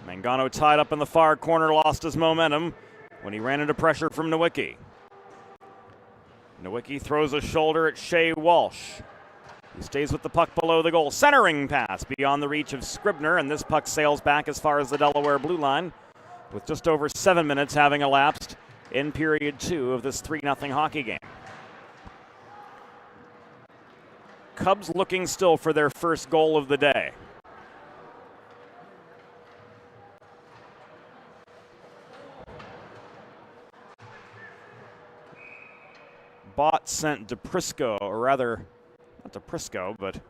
Mangano tied up in the far corner, lost his momentum when he ran into pressure from Nowicki. Nowicki throws a shoulder at Shea Walsh. He stays with the puck below the goal. Centering pass beyond the reach of Scribner, and this puck sails back as far as the Delaware blue line with just over 7 minutes having elapsed in period 2 of this 3-0 hockey game. Cubs looking still for their first goal of the day. Bott sent DePrisco, or rather, not DePrisco, but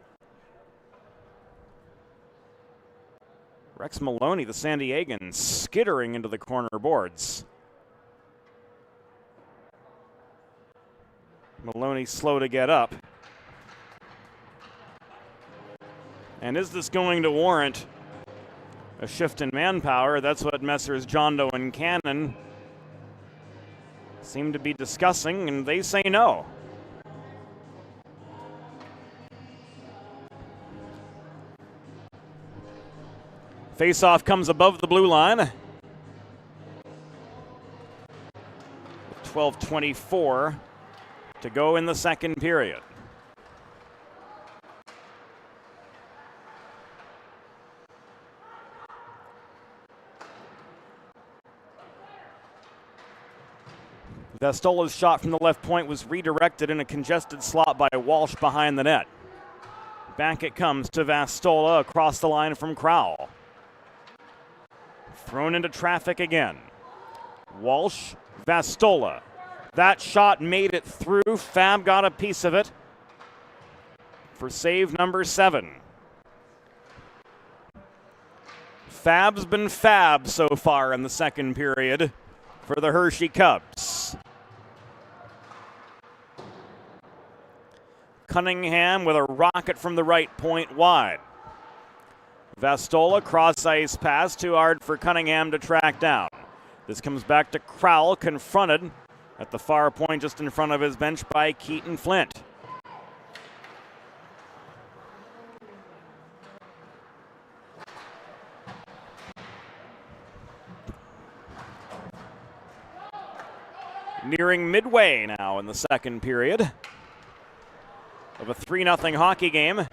Rex Maloney, the San Diegan, skittering into the corner boards. Maloney slow to get up. And is this going to warrant a shift in manpower? That's what Messrs. John Doe and Cannon seem to be discussing, and they say no. Faceoff comes above the blue line. 12:24 to go in the second period. Vestola's shot from the left point was redirected in a congested slot by Walsh behind the net. Back it comes to Vastola across the line from Crowell. Thrown into traffic again. Walsh, Vastola. That shot made it through. Fab got a piece of it for save number 7. Fab's been fab so far in the second period for the Hershey Cubs. Cunningham with a rocket from the right point wide. Vastola, cross-ice pass, too hard for Cunningham to track down. This comes back to Crowell, confronted At the far point, just in front of his bench by Keaton Flint. Nearing midway now in the second period of a 3-0 hockey game.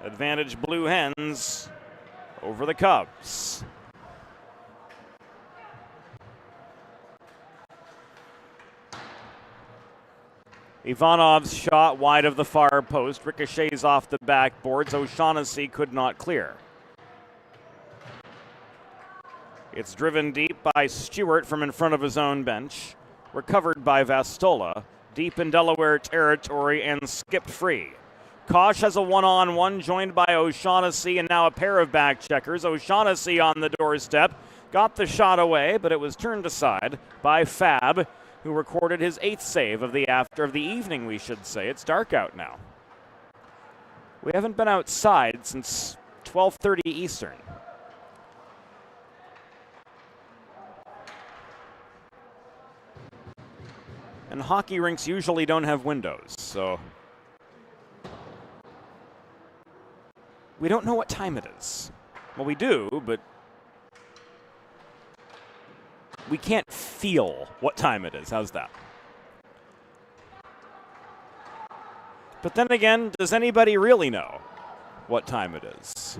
Advantage Blue Hens over the Cubs. Ivanov's shot wide of the far post, ricochets off the backboards. O'Shaughnessy could not clear. It's driven deep by Stewart from in front of his own bench. Recovered by Vastola, deep in Delaware territory and skipped free. Kosh has a one-on-one joined by O'Shaughnessy and now a pair of back checkers. O'Shaughnessy on the doorstep, got the shot away, but it was turned aside by Fab, who recorded his 8th save of the evening, we should say. It's dark out now. We haven't been outside since 12:30 Eastern. And hockey rinks usually don't have windows, so we don't know what time it is. Well, we do, but we can't feel what time it is. How's that? But then again, does anybody really know what time it is?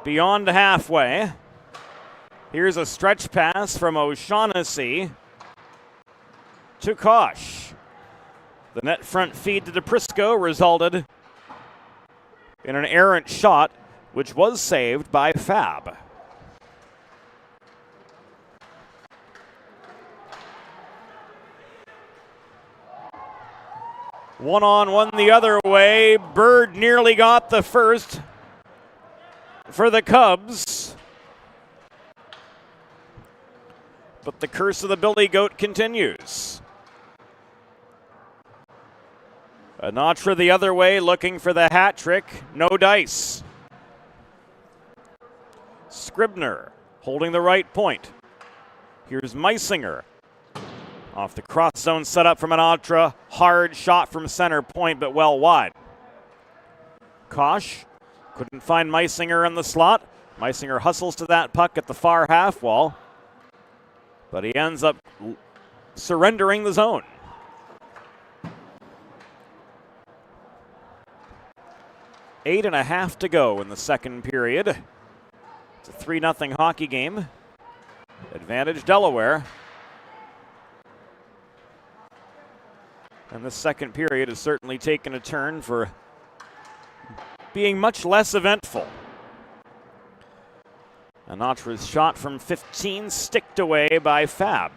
Beyond halfway. Here's a stretch pass from O'Shaughnessy to Kosh. The net front feed to DePrisco resulted in an errant shot, which was saved by Fab. One-on-one the other way. Bird nearly got the first for the Cubs. But the curse of the Billy Goat continues. Anatra the other way, looking for the hat trick. No dice. Scribner holding the right point. Here's Meisinger. Off the cross zone setup from Anatra. Hard shot from center point, but well wide. Kosh couldn't find Meisinger in the slot. Meisinger hustles to that puck at the far half wall, but he ends up surrendering the zone. Eight and a half to go in the second period. It's a 3-0 hockey game. Advantage Delaware. And the second period has certainly taken a turn for being much less eventful. Anatra's shot from 15 sticked away by Fab.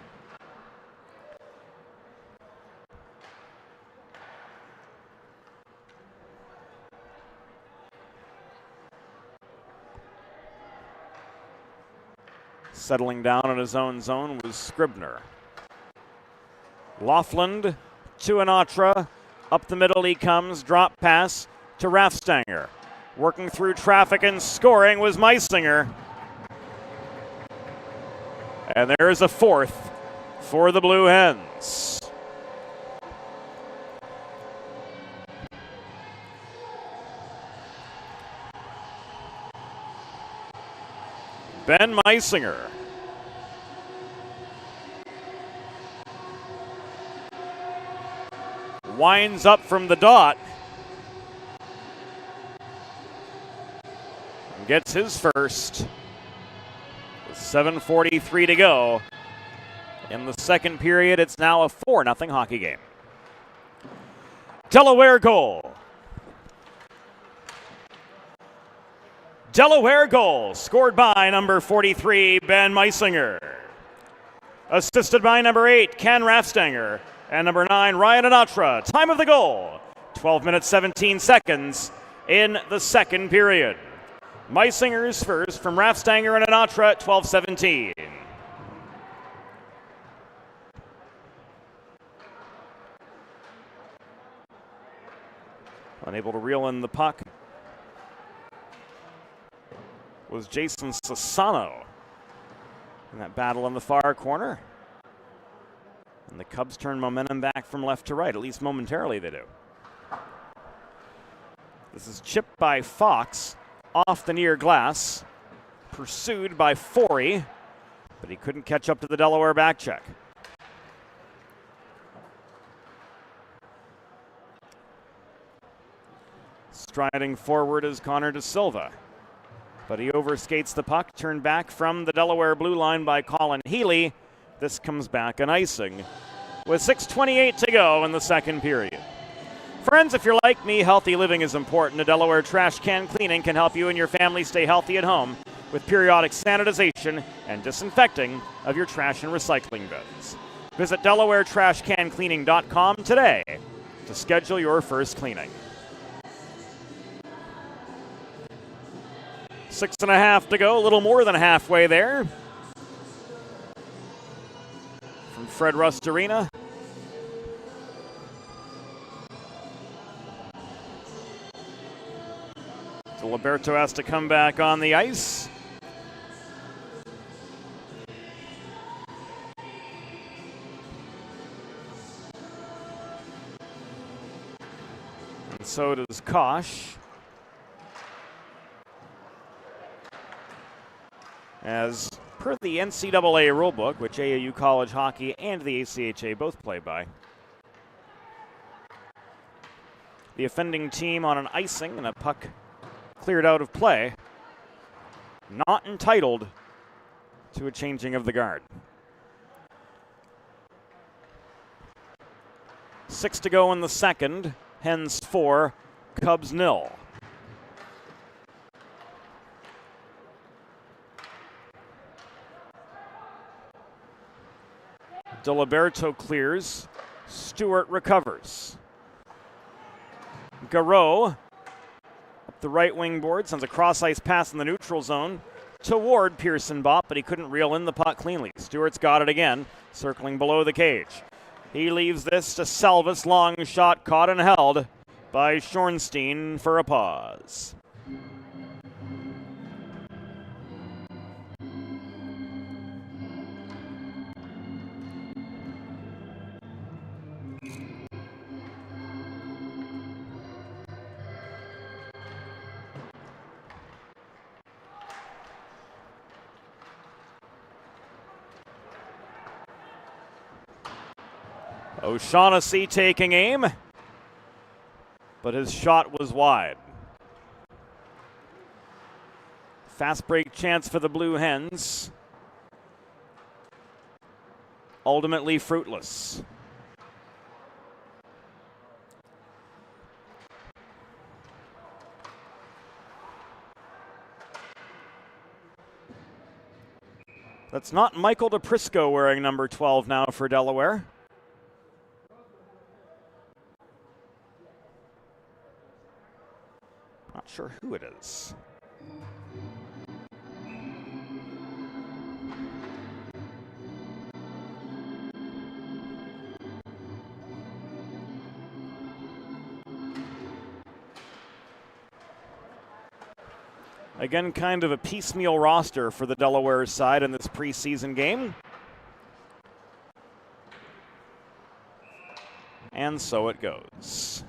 Settling down in his own zone was Scribner. Laughlin to Anatra. Up the middle he comes. Drop pass to Raffstanger. Working through traffic and scoring was Meisinger. And there's a fourth for the Blue Hens. Ben Meisinger. Winds up from the dot. And gets his first. With 7:43 to go. In the second period, it's now a 4-0 hockey game. Delaware goal. Delaware goal, scored by number 43, Ben Meisinger. Assisted by number 8, Ken Raffstanger. And number 9, Ryan Anatra. Time of the goal, 12 minutes, 17 seconds in the second period. Meisinger's first from Raffstanger and Anatra at 12:17. Unable to reel in the puck was Jason Sassano. in that battle in the far corner. And the Cubs turn momentum back from left to right, at least momentarily they do. This is chipped by Fox off the near glass, pursued by Forey, but he couldn't catch up to the Delaware back check. Striding forward is Connor De Silva, but he overskates the puck, turned back from the Delaware blue line by Colin Healy. This comes back an icing with 6:28 to go in the second period. Friends, if you're like me, healthy living is important. A Delaware trash can cleaning can help you and your family stay healthy at home with periodic sanitization and disinfecting of your trash and recycling bins. Visit DelawareTrashCanCleaning.com today to schedule your first cleaning. 6.5 to go, a little more than halfway there. From Fred Rust Arena. So Liberto has to come back on the ice. And so does Kosh. As per the NCAA rulebook, which AAU college hockey and the ACHA both play by, the offending team on an icing and a puck cleared out of play, not entitled to a changing of the guard. 6 to go in the second. Hens 4, Cubs 0. Diliberto clears. Stewart recovers. Garreau up the right wing board, sends a cross-ice pass in the neutral zone toward Pearson Bopp, but he couldn't reel in the puck cleanly. Stewart's got it again, circling below the cage. He leaves this to Salvis, long shot caught and held by Schornstein for a pause. O'Shaughnessy taking aim, but his shot was wide. Fast break chance for the Blue Hens. Ultimately fruitless. That's not Michael DePrisco wearing number 12 now for Delaware. Not sure who it is. Again, kind of a piecemeal roster for the Delaware side in this preseason game. And so it goes.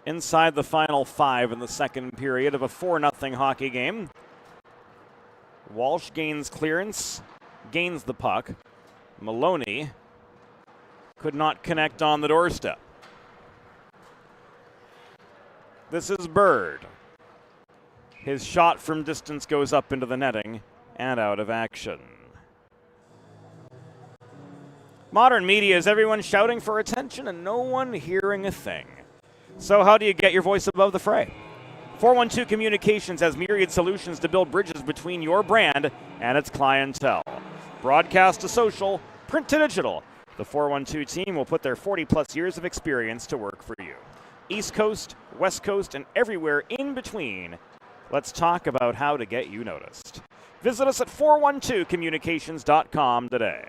Inside the final 5 in the second period of a 4-0 hockey game. Walsh gains clearance, gains the puck. Maloney could not connect on the doorstep. This is Bird. His shot from distance goes up into the netting and out of action. Modern media is everyone shouting for attention and no one hearing a thing. So how do you get your voice above the fray? 412 Communications has myriad solutions to build bridges between your brand and its clientele. Broadcast to social, print to digital. The 412 team will put their 40-plus years of experience to work for you. East Coast, West Coast, and everywhere in between. Let's talk about how to get you noticed. Visit us at 412communications.com today.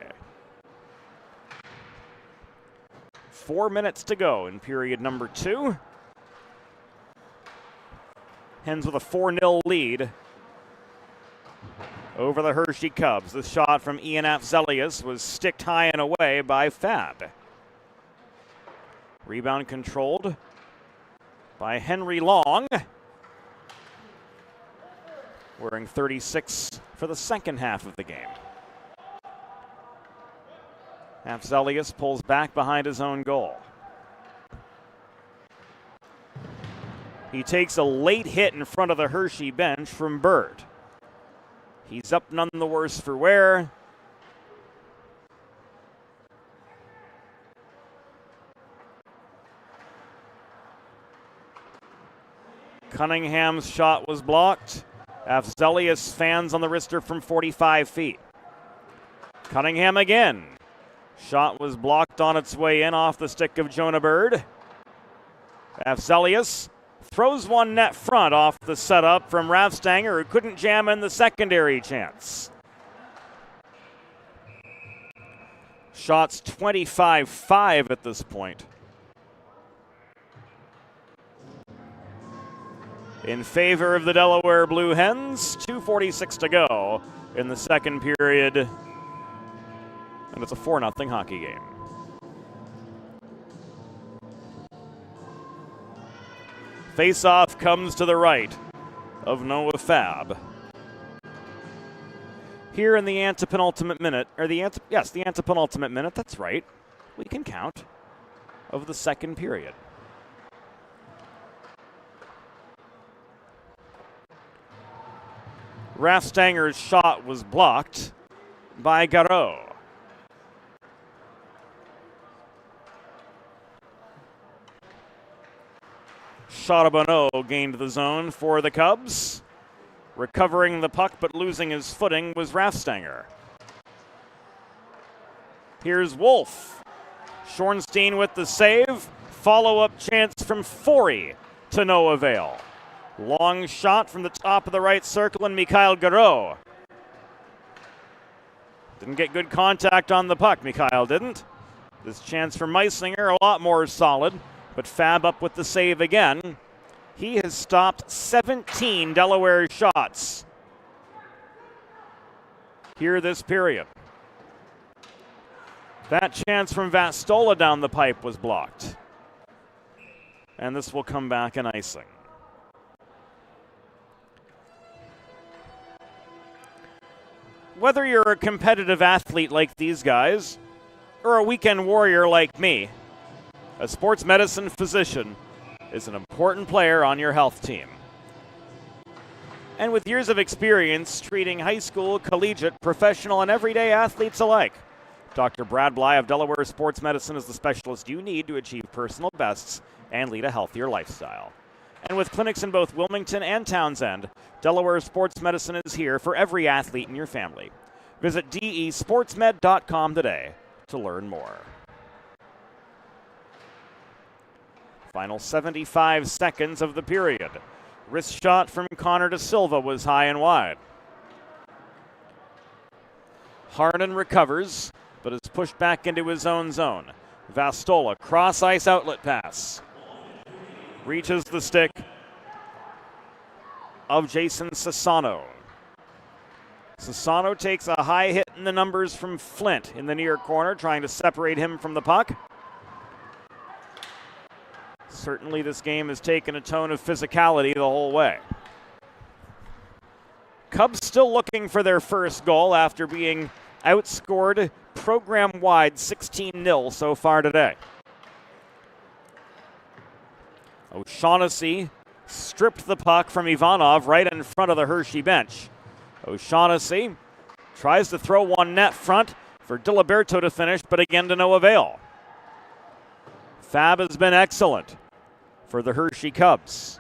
4 minutes to go in period number 2. Hens with a 4-0 lead over the Hershey Cubs. The shot from Ian Afzelius was sticked high and away by Fab. Rebound controlled by Henry Long, wearing 36 for the second half of the game. Afzelius pulls back behind his own goal. He takes a late hit in front of the Hershey bench from Bird. He's up none the worse for wear. Cunningham's shot was blocked. Afzelius fans on the wrister from 45 feet. Cunningham again. Shot was blocked on its way in off the stick of Jonah Bird. Afzelius throws one net front off the setup from Raffstanger, who couldn't jam in the secondary chance. Shots 25-5 at this point. In favor of the Delaware Blue Hens, 2:46 to go in the second period. And it's a 4-0 hockey game. Face-off comes to the right of Noah Fab. Here in the antepenultimate minute, or the antepenultimate minute, that's right. We can count, of the second period. Raffstanger's shot was blocked by Garreau. Charbonneau gained the zone for the Cubs. Recovering the puck but losing his footing was Raffstanger. Here's Wolf. Schornstein with the save. Follow-up chance from Forey to no avail. Long shot from the top of the right circle, and Mikhail Garreau didn't get good contact on the puck. Mikhail didn't. This chance for Meisinger, a lot more solid, but Fab up with the save again. He has stopped 17 Delaware shots here this period. That chance from Vastola down the pipe was blocked. And this will come back in icing. Whether you're a competitive athlete like these guys, or a weekend warrior like me, a sports medicine physician is an important player on your health team. And with years of experience treating high school, collegiate, professional, and everyday athletes alike, Dr. Brad Bly of Delaware Sports Medicine is the specialist you need to achieve personal bests and lead a healthier lifestyle. And with clinics in both Wilmington and Townsend, Delaware Sports Medicine is here for every athlete in your family. Visit desportsmed.com today to learn more. Final 75 seconds of the period. Wrist shot from Connor De Silva was high and wide. Harnan recovers, but is pushed back into his own zone. Vastola, cross-ice outlet pass. Reaches the stick of Jason Sassano. Sassano takes a high hit in the numbers from Flint in the near corner, trying to separate him from the puck. Certainly this game has taken a tone of physicality the whole way. Cubs still looking for their first goal after being outscored program-wide 16-0 so far today. O'Shaughnessy stripped the puck from Ivanov right in front of the Hershey bench. O'Shaughnessy tries to throw one net front for Diliberto to finish, but again to no avail. Fab has been excellent for the Hershey Cubs.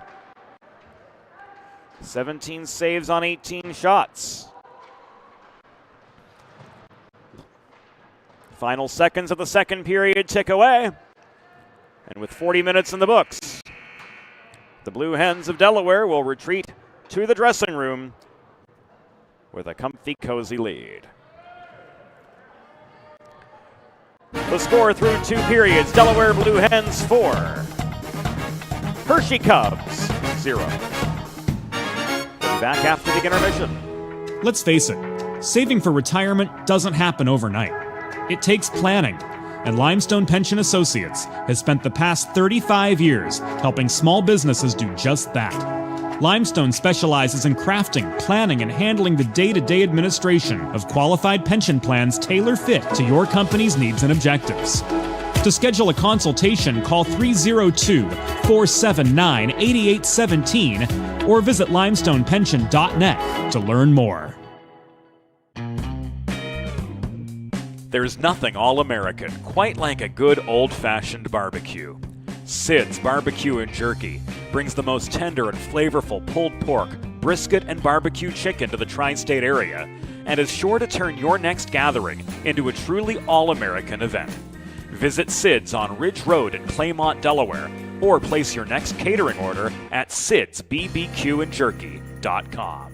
17 saves on 18 shots. Final seconds of the second period tick away. And with 40 minutes in the books, the Blue Hens of Delaware will retreat to the dressing room with a comfy, cozy lead. The score through 2 periods, Delaware Blue Hens 4, Hershey Cubs 0. We'll be back after the intermission. Let's face it, saving for retirement doesn't happen overnight. It takes planning, and Limestone Pension Associates has spent the past 35 years helping small businesses do just that. Limestone specializes in crafting, planning, and handling the day-to-day administration of qualified pension plans tailor-fit to your company's needs and objectives. To schedule a consultation, call 302-479-8817 or visit limestonepension.net to learn more. There's nothing all-American quite like a good old-fashioned barbecue. Sid's Barbecue and Jerky brings the most tender and flavorful pulled pork, brisket, and barbecue chicken to the tri-state area and is sure to turn your next gathering into a truly all-American event. Visit Sid's on Ridge Road in Claymont, Delaware, or place your next catering order at sidsbbqandjerky.com.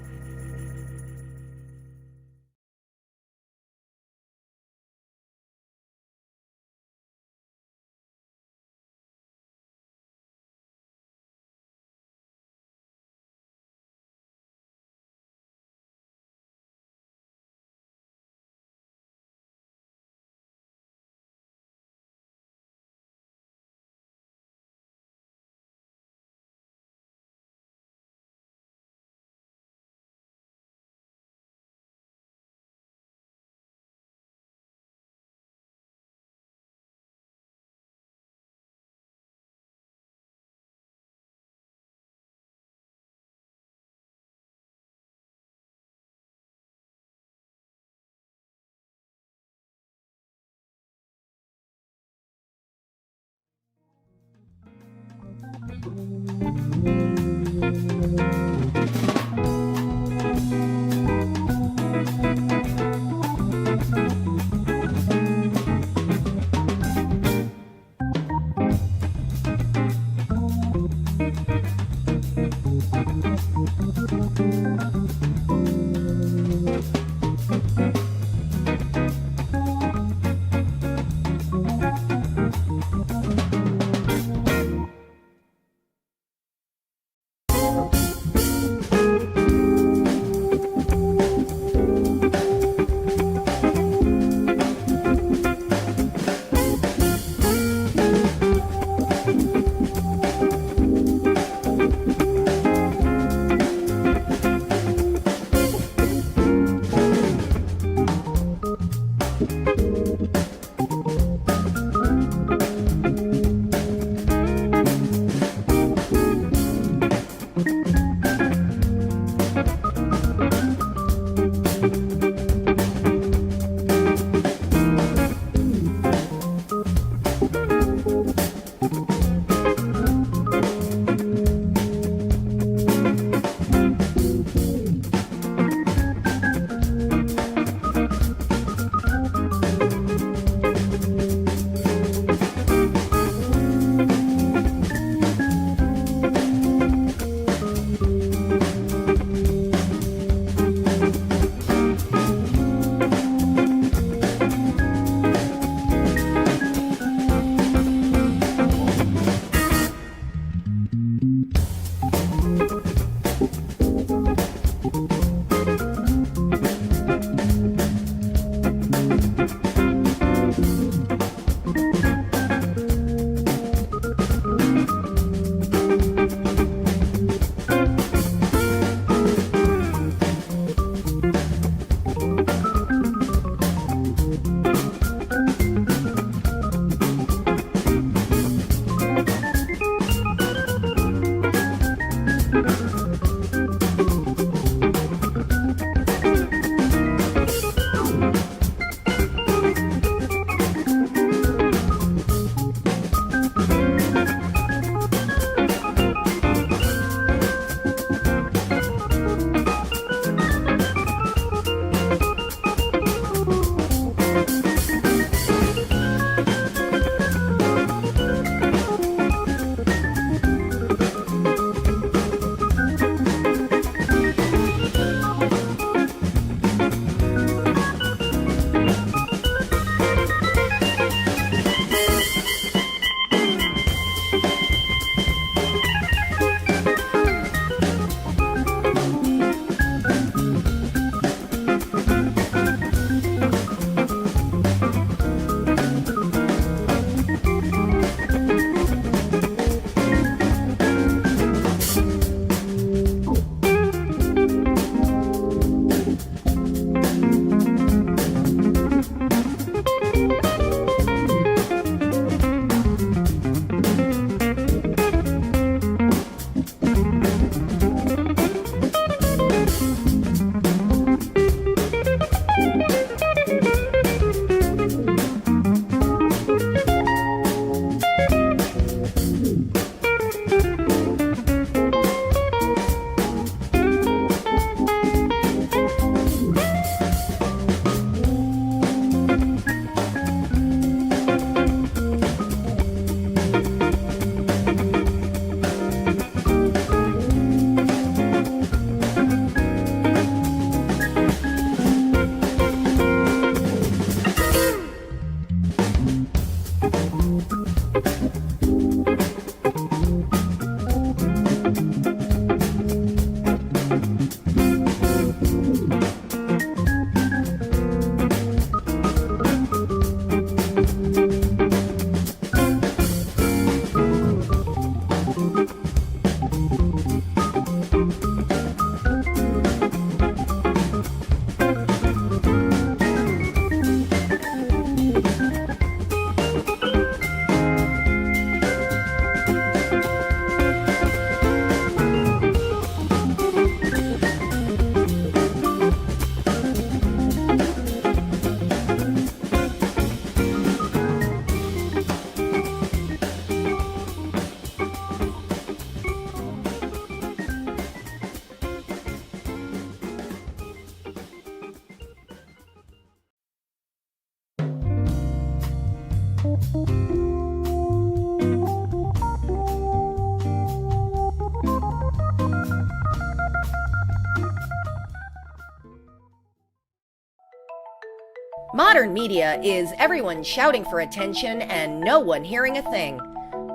Modern media is everyone shouting for attention and no one hearing a thing.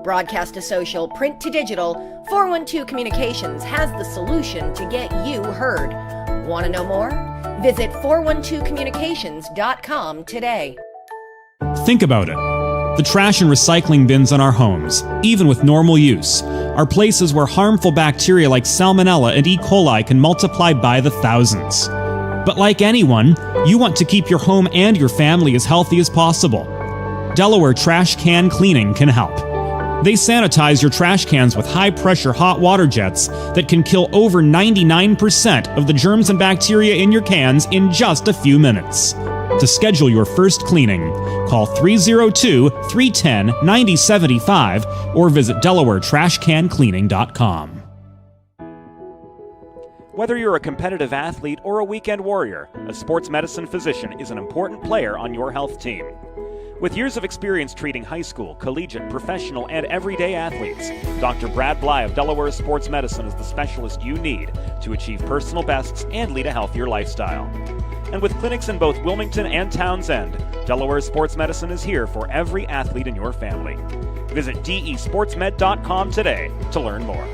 Broadcast to social, print to digital, 412 Communications has the solution to get you heard. Want to know more? Visit 412communications.com today. Think about it. The trash and recycling bins in our homes, even with normal use, are places where harmful bacteria like Salmonella and E. coli can multiply by the thousands. But like anyone, you want to keep your home and your family as healthy as possible. Delaware Trash Can Cleaning can help. They sanitize your trash cans with high-pressure hot water jets that can kill over 99% of the germs and bacteria in your cans in just a few minutes. To schedule your first cleaning, call 302-310-9075 or visit DelawareTrashCanCleaning.com. Whether you're a competitive athlete or a weekend warrior, a sports medicine physician is an important player on your health team. With years of experience treating high school, collegiate, professional, and everyday athletes, Dr. Brad Bly of Delaware Sports Medicine is the specialist you need to achieve personal bests and lead a healthier lifestyle. And with clinics in both Wilmington and Townsend, Delaware Sports Medicine is here for every athlete in your family. Visit desportsmed.com today to learn more.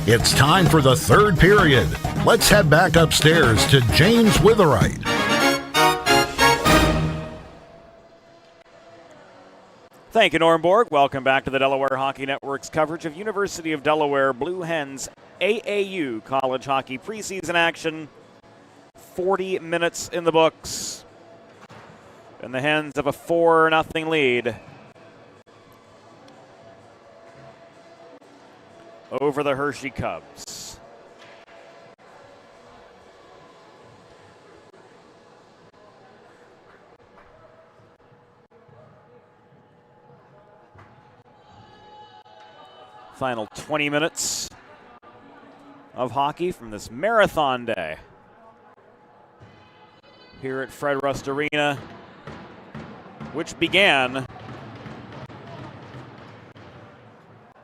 It's time for the third period. Let's head back upstairs to James Witherite. Thank you, Norm Borg. Welcome back to the Delaware Hockey Network's coverage of University of Delaware Blue Hens AAU college hockey preseason action. 40 minutes in the books. And the Hens have a 4-0 lead over the Hershey Cubs. Final 20 minutes of hockey from this marathon day here at Fred Rust Arena, which began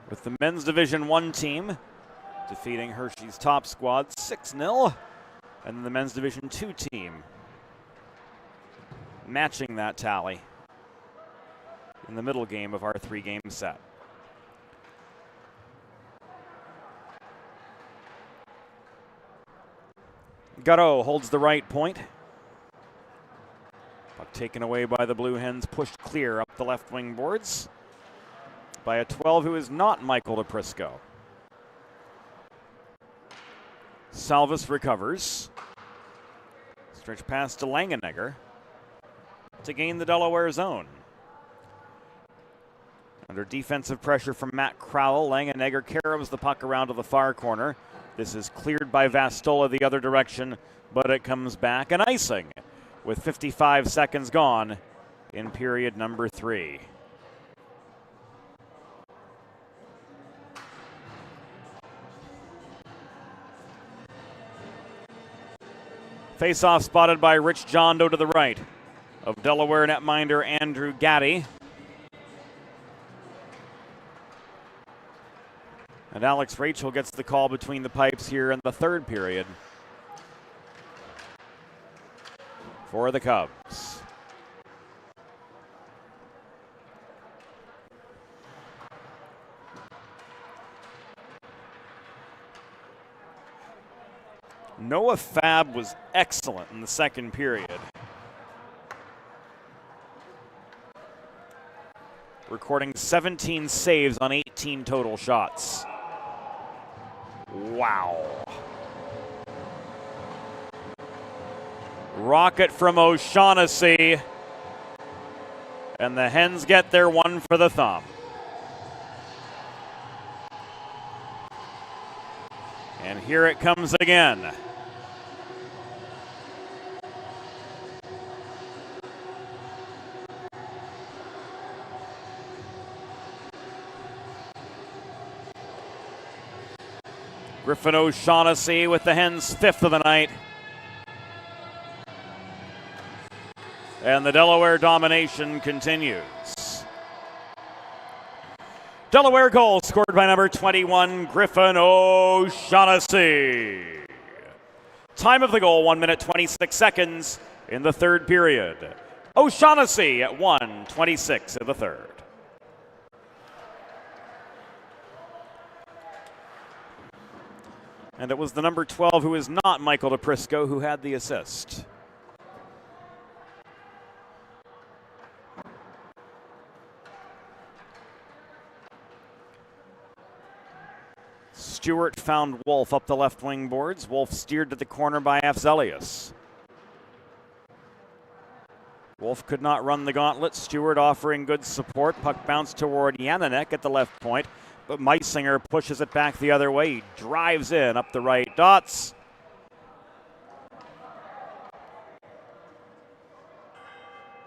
with the men's Division I team defeating Hershey's top squad 6-0, and then the men's Division II team matching that tally in the middle game of our 3-game set. Gutto holds the right point. Puck taken away by the Blue Hens, pushed clear up the left wing boards by a 12 who is not Michael DePrisco. Salvis recovers. Stretch pass to Langenegger to gain the Delaware zone. Under defensive pressure from Matt Crowell, Langenegger carries the puck around to the far corner. This is cleared by Vastola the other direction, but it comes back and icing with 55 seconds gone in period number 3. Face-off spotted by Rich Jondo to the right of Delaware netminder Andrew Gaddy. And Alex Rachel gets the call between the pipes here in the third period for the Cubs. Noah Fab was excellent in the second period, recording 17 saves on 18 total shots. Wow. Rocket from O'Shaughnessy, and the Hens get their one for the thumb. And here it comes again. Griffin O'Shaughnessy with the Hens' 5th of the night. And the Delaware domination continues. Delaware goal scored by number 21, Griffin O'Shaughnessy. Time of the goal, 1 minute 26 seconds in the third period. O'Shaughnessy at 1:26 of the third. And it was the number 12, who is not Michael DePrisco, who had the assist. Stewart found Wolf up the left wing boards. Wolf steered to the corner by Afzelius. Wolf could not run the gauntlet. Stewart offering good support. Puck bounced toward Yananek at the left point, but Meisinger pushes it back the other way. He drives in up the right dots.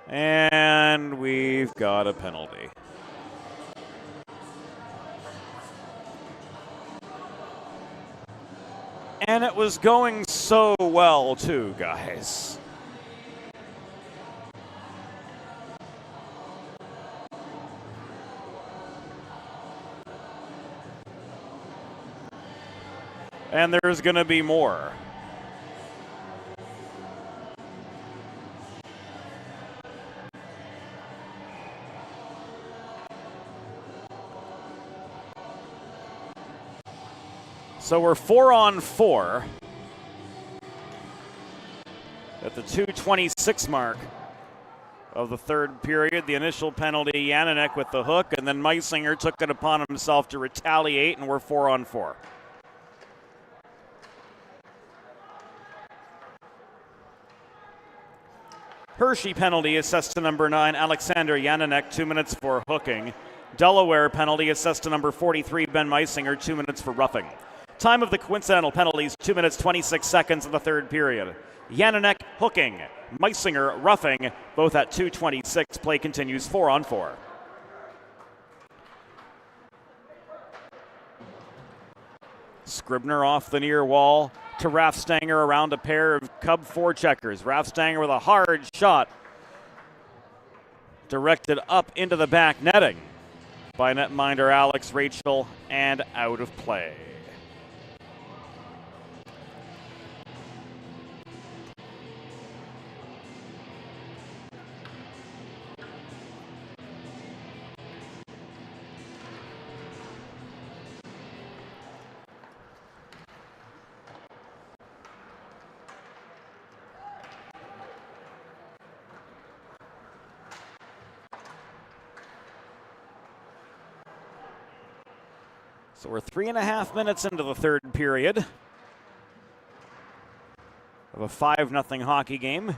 And we've got a penalty. And it was going so well, too, guys. And there's going to be more. So we're 4-on-4 at the 2:26 mark of the third period. The initial penalty, Yananek with the hook, and then Meisinger took it upon himself to retaliate, and we're 4-on-4. Hershey penalty assessed to number 9, Alexander Yananek, 2 minutes for hooking. Delaware penalty assessed to number 43, Ben Meisinger, 2 minutes for roughing. Time of the coincidental penalties, 2 minutes 26 seconds of the third period. Yananek hooking, Meisinger roughing, both at 2:26. Play continues 4-on-4. Scribner off the near wall to Raffstanger around a pair of Cub forecheckers. Raffstanger with a hard shot directed up into the back netting by netminder Alex Rachel and out of play. So we're 3.5 minutes into the third period of a 5-0 hockey game.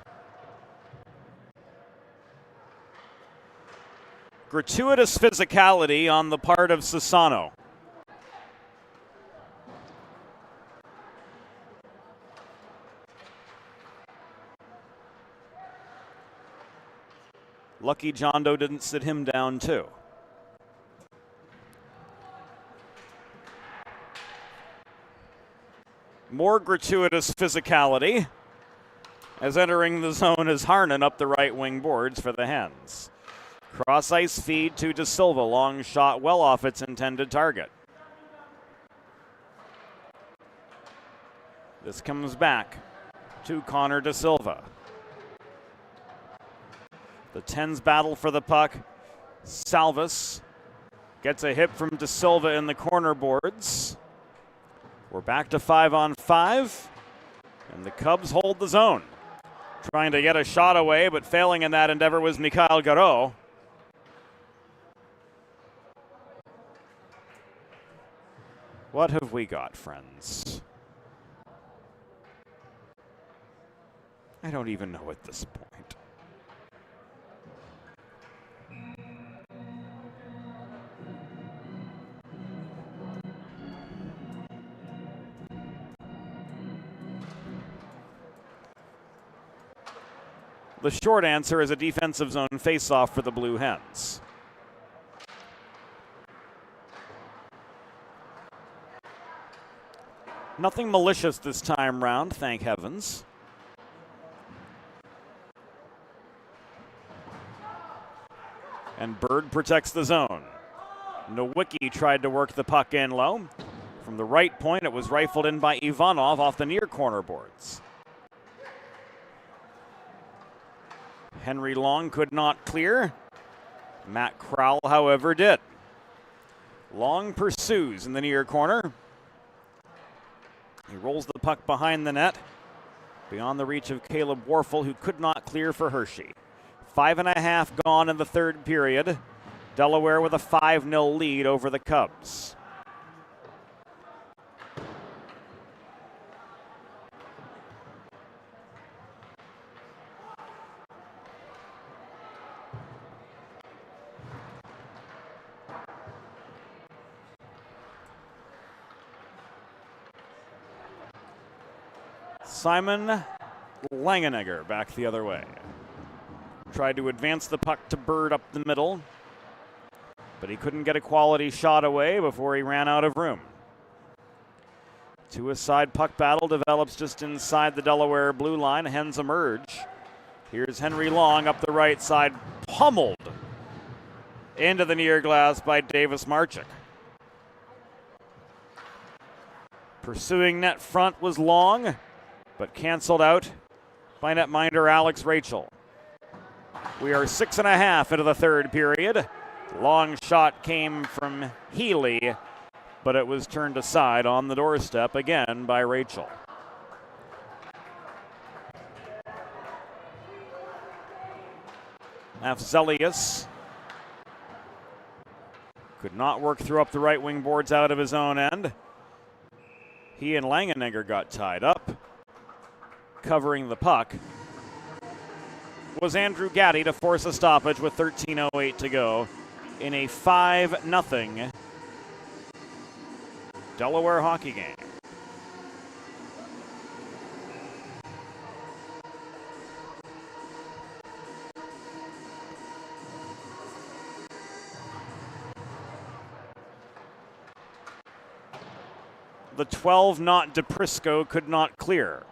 Gratuitous physicality on the part of Sassano. Lucky John Doe didn't sit him down too. More gratuitous physicality as entering the zone is Harnan up the right wing boards for the Hens. Cross ice feed to De Silva. Long shot well off its intended target. This comes back to Connor De Silva. The 10s battle for the puck. Salvis gets a hit from De Silva in the corner boards. We're back to 5-on-5, and the Cubs hold the zone. Trying to get a shot away, but failing in that endeavor was Mikhail Garot. What have we got, friends? I don't even know at this point. The short answer is a defensive zone face-off for the Blue Hens. Nothing malicious this time round, thank heavens. And Bird protects the zone. Nowicki tried to work the puck in low. From the right point, it was rifled in by Ivanov off the near corner boards. Henry Long could not clear. Matt Crowell, however, did. Long pursues in the near corner. He rolls the puck behind the net, beyond the reach of Caleb Warfel, who could not clear for Hershey. 5.5 gone in the third period. Delaware with a 5-0 lead over the Cubs. Simon Langenegger back the other way. Tried to advance the puck to Bird up the middle, but he couldn't get a quality shot away before he ran out of room. Two-a-side puck battle develops just inside the Delaware blue line. Hens emerge. Here's Henry Long up the right side, pummeled into the near glass by Davis Marchik. Pursuing net front was Long, but canceled out by netminder Alex Rachel. We are 6.5 into the third period. Long shot came from Healy, but it was turned aside on the doorstep again by Rachel. Afzelius could not work through up the right wing boards out of his own end. He and Langenegger got tied up. Covering the puck was Andrew Gaddy to force a stoppage with 13:08 to go in a 5-0 Delaware hockey game. The 12-knot DePrisco could not clear.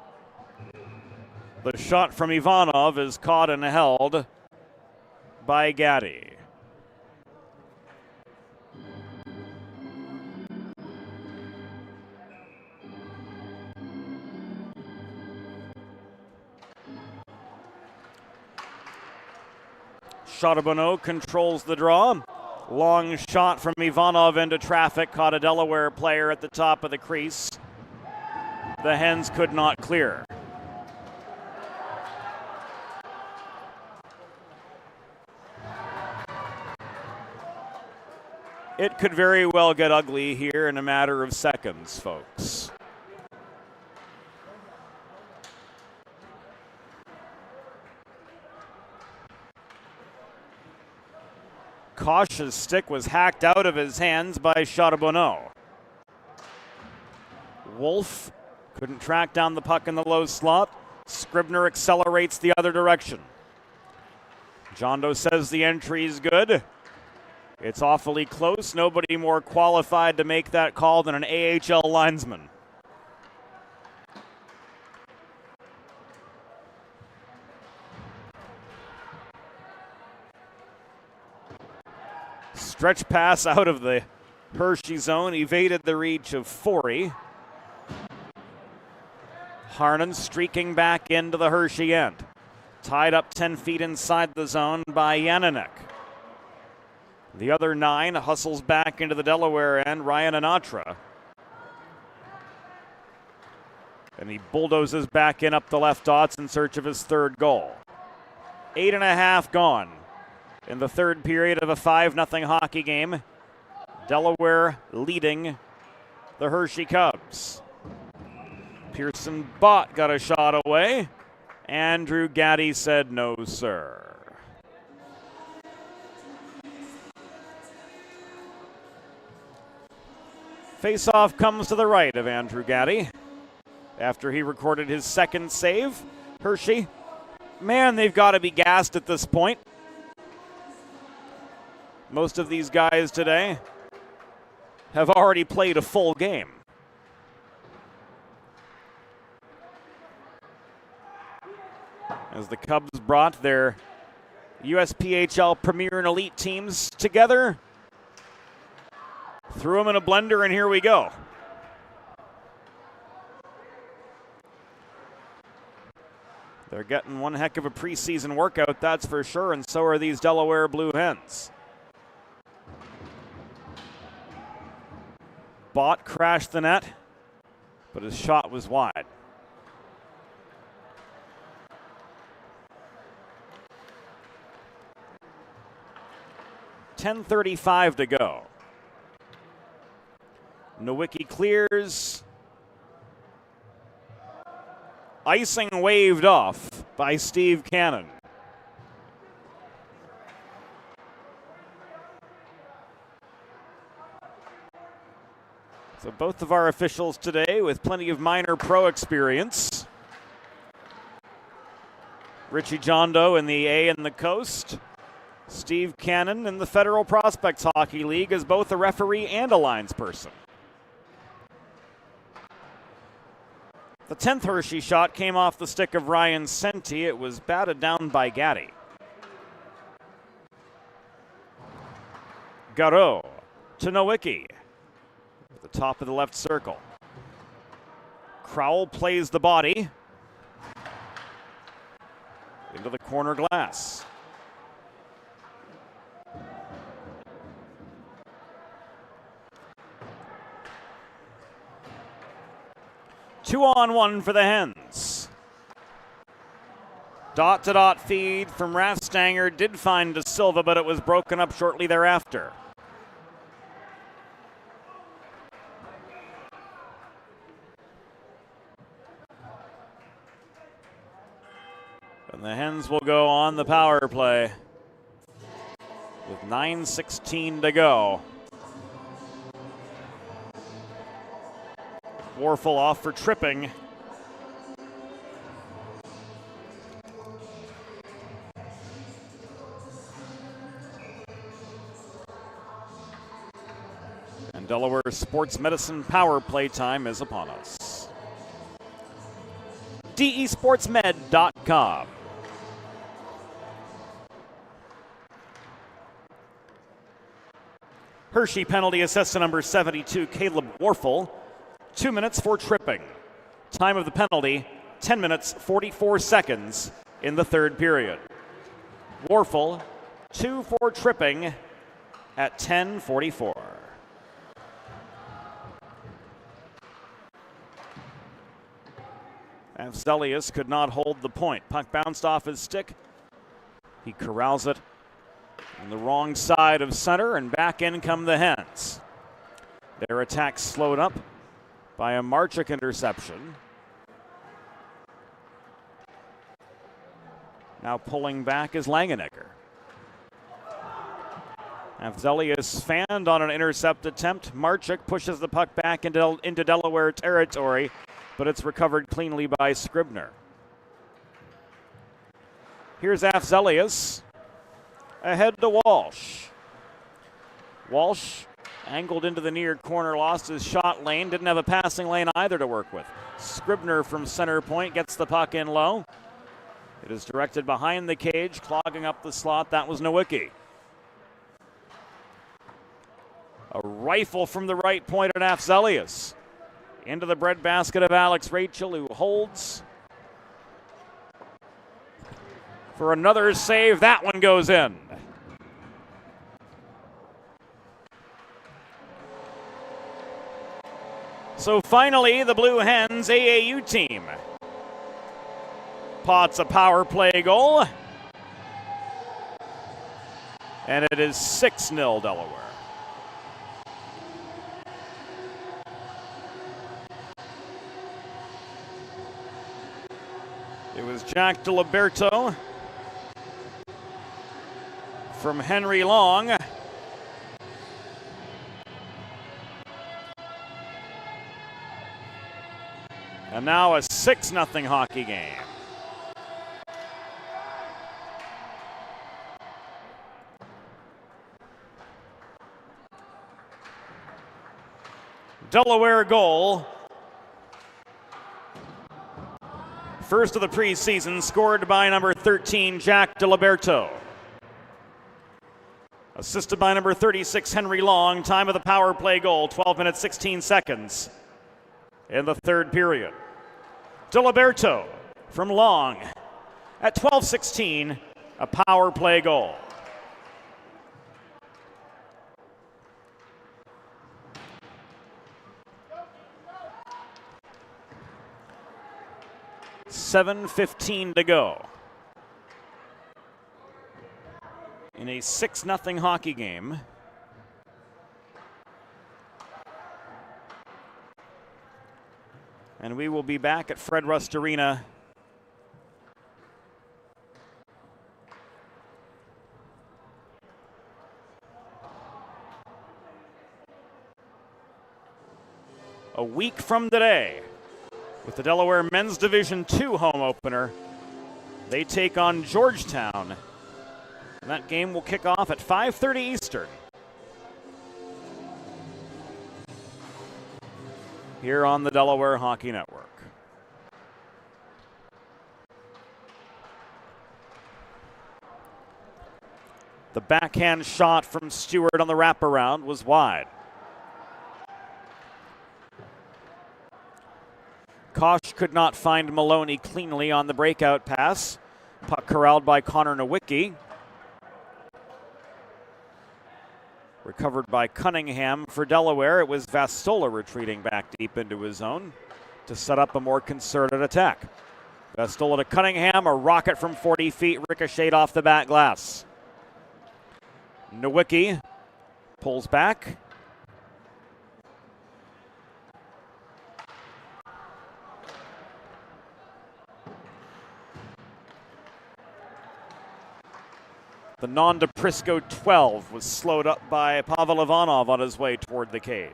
The shot from Ivanov is caught and held by Gaddy. Charbonneau controls the draw. Long shot from Ivanov into traffic, caught a Delaware player at the top of the crease. The Hens could not clear. It could very well get ugly here in a matter of seconds, folks. Kosh's stick was hacked out of his hands by Charbonneau. Wolf couldn't track down the puck in the low slot. Scribner accelerates the other direction. John Doe says the entry's good. It's awfully close. Nobody more qualified to make that call than an AHL linesman. Stretch pass out of the Hershey zone, evaded the reach of Forey. Harnan streaking back into the Hershey end. Tied up 10 feet inside the zone by Yaninek. The other 9 hustles back into the Delaware end, Ryan Anatra. And he bulldozes back in up the left dots in search of his third goal. 8.5 gone in the third period of a 5-0 hockey game. Delaware leading the Hershey Cubs. Pearson Bott got a shot away. Andrew Gaddy said no, sir. Faceoff comes to the right of Andrew Gaddy after he recorded his second save. Hershey, man, they've got to be gassed at this point. Most of these guys today have already played a full game. As the Cubs brought their USPHL Premier and Elite teams together, threw them in a blender, and here we go. They're getting one heck of a preseason workout, that's for sure, and so are these Delaware Blue Hens. Bott crashed the net, but his shot was wide. .10:35 to go. Nowicki clears. Icing waved off by Steve Cannon. So both of our officials today with plenty of minor pro experience. Richie John Doe in the A and the Coast. Steve Cannon in the Federal Prospects Hockey League as both a referee and a linesperson. The 10th Hershey shot came off the stick of Ryan Senti. It was batted down by Gaddy. Garreau to Nowicki. At the top of the left circle. Crowell plays the body. Into the corner glass. Two on one for the Hens. Dot-to-dot feed from Raffstanger did find De Silva, but it was broken up shortly thereafter. And the Hens will go on the power play with 9:16 to go. Warfel off for tripping. And Delaware Sports Medicine power play time is upon us. DESportsmed.com. Hershey penalty assessed to number 72, Caleb Warfel. 2 minutes for tripping. Time of the penalty, 10 minutes, 44 seconds in the third period. Warfel, 2 for tripping at 10:44. Afzelius could not hold the point. Puck bounced off his stick. He corrals it on the wrong side of center, and back in come the Hens. Their attack slowed up by a Marchuk interception. Now pulling back is Langenegger. Afzelius fanned on an intercept attempt. Marchuk pushes the puck back into Delaware territory, but it's recovered cleanly by Scribner. Here's Afzelius ahead to Walsh. Walsh angled into the near corner, lost his shot lane, didn't have a passing lane either to work with. Scribner from center point gets the puck in low. It is directed behind the cage, clogging up the slot. That was Nowicki. A rifle from the right point at Afzelius. Into the breadbasket of Alex Rachel, who holds for another save. That one goes in. So finally, the Blue Hens AAU team pots a power play goal. And it is 6-0 Delaware. It was Jack DiLiberto from Henry Long. And now a 6-0 hockey game. Delaware goal. First of the preseason, scored by number 13, Jack DiLiberto. Assisted by number 36, Henry Long. Time of the power play goal, 12 minutes, 16 seconds in the third period. DiLiberto from Long at 12:16, a power play goal. $7:15 to go in a 6-0 hockey game. And we will be back at Fred Rust Arena a week from today with the Delaware Men's Division II home opener. They take on Georgetown. And that game will kick off at 5:30 Eastern. Here on the Delaware Hockey Network. The backhand shot from Stewart on the wraparound was wide. Kosh could not find Maloney cleanly on the breakout pass. Puck corralled by Connor Nowicki. Recovered by Cunningham for Delaware. It was Vastola retreating back deep into his zone to set up a more concerted attack. Vastola to Cunningham, a rocket from 40 feet, ricocheted off the back glass. Nowicki pulls back. The non-DePrisco 12 was slowed up by Pavel Ivanov on his way toward the cage.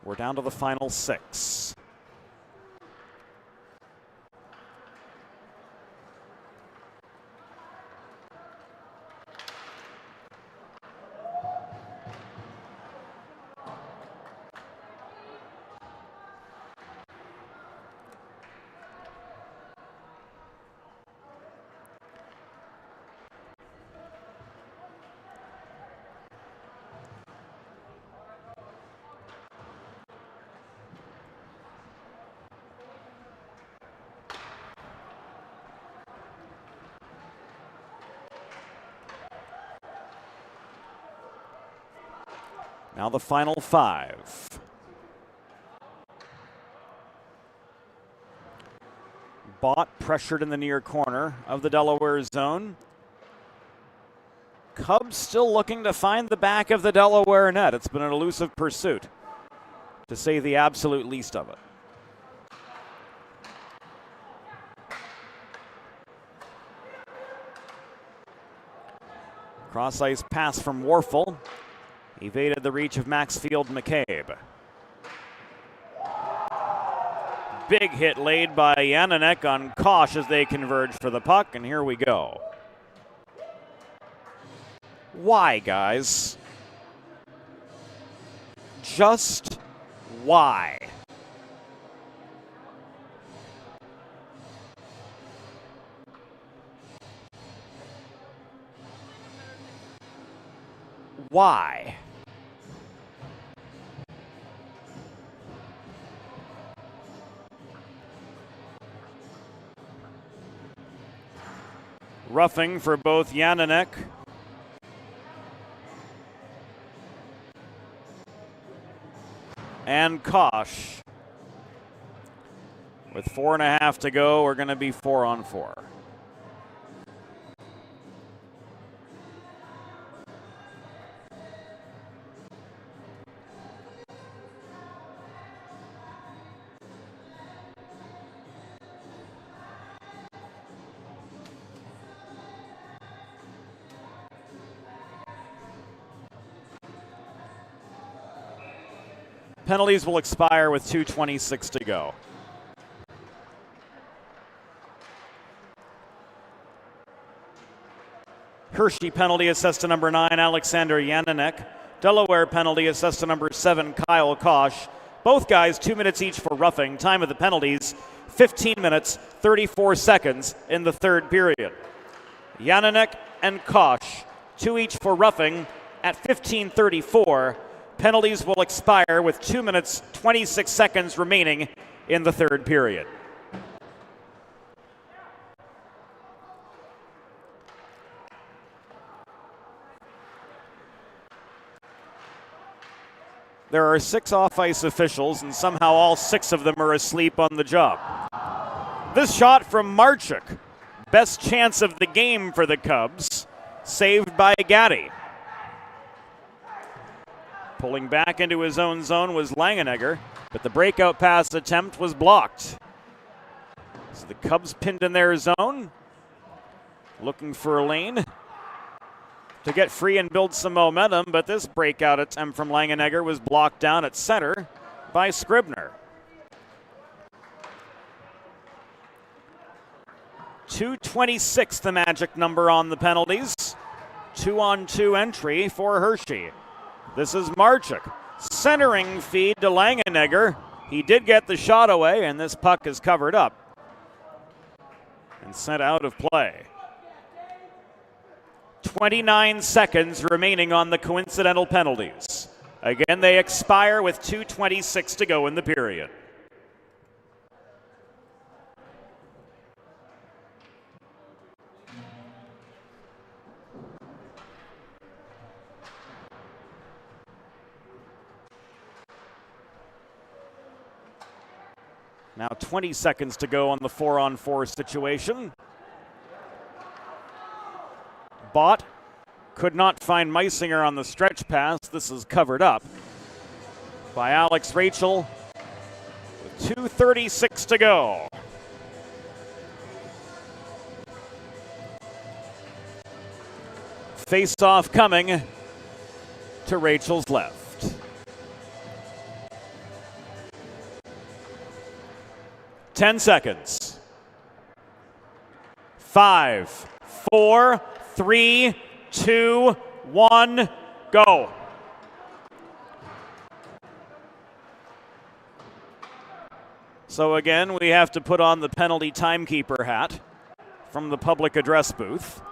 We're down to the final 6. Now the final 5. Bott pressured in the near corner of the Delaware zone. Cubs still looking to find the back of the Delaware net. It's been an elusive pursuit, to say the absolute least of it. Cross-ice pass from Warfel. Evaded the reach of Maxfield McCabe. Big hit laid by Yananek on Kosh as they converge for the puck, and here we go. Why, guys? Just why? Why? Roughing for both Yananek and Kosh. With 4.5 to go, we're going to be 4-on-4. Penalties will expire with 2:26 to go. Hershey penalty assessed to number 9, Alexander Yananek. Delaware penalty assessed to number 7, Kyle Kosh. Both guys 2 minutes each for roughing. Time of the penalties, 15 minutes, 34 seconds in the third period. Yananek and Kosh, 2 each for roughing at 15:34. Penalties will expire with 2 minutes, 26 seconds remaining in the third period. There are 6 off-ice officials, and somehow all 6 of them are asleep on the job. This shot from Marchuk, best chance of the game for the Cubs, saved by Gaddy. Pulling back into his own zone was Langenegger, but the breakout pass attempt was blocked. So the Cubs pinned in their zone, looking for a lane to get free and build some momentum, but this breakout attempt from Langenegger was blocked down at center by Scribner. 2:26 the magic number on the penalties. 2-on-2 entry for Hershey. This is Marchuk, centering feed to Langenegger. He did get the shot away, and this puck is covered up and sent out of play. 29 seconds remaining on the coincidental penalties. Again, they expire with 2:26 to go in the period. Now 20 seconds to go on the 4-on-4 situation. Bott could not find Meisinger on the stretch pass. This is covered up by Alex Rachel with 2:36 to go. Face-off coming to Rachel's left. 10 seconds. 5, 4, 3, 2, 1, go. So again, we have to put on the penalty timekeeper hat from the public address booth.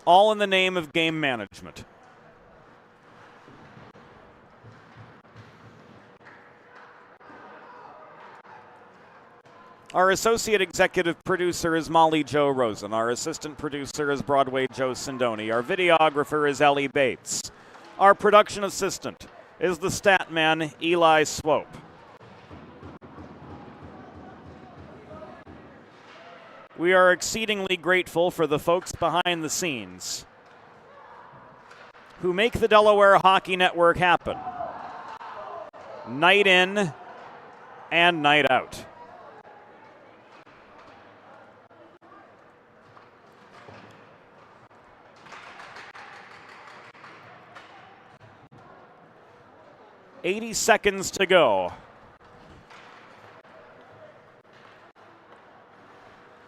All in the name of game management. Our associate executive producer is Molly Jo Rosen. Our assistant producer is Broadway Joe Sindoni. Our videographer is Ellie Bates. Our production assistant is the stat man Eli Swope. We are exceedingly grateful for the folks behind the scenes who make the Delaware Hockey Network happen, night in and night out. .80 seconds to go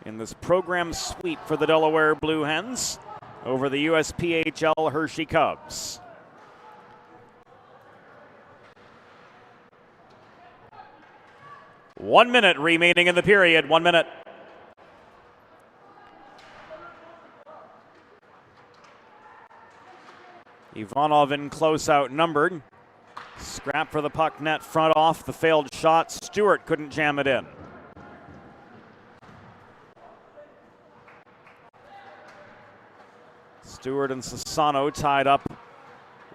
in this program sweep for the Delaware Blue Hens over the USPHL Hershey Cubs. One minute remaining in the period. 1 minute. Ivanov in close, outnumbered. Scrap for the puck, net front off the failed shot. Stewart couldn't jam it in. Stewart and Sassano tied up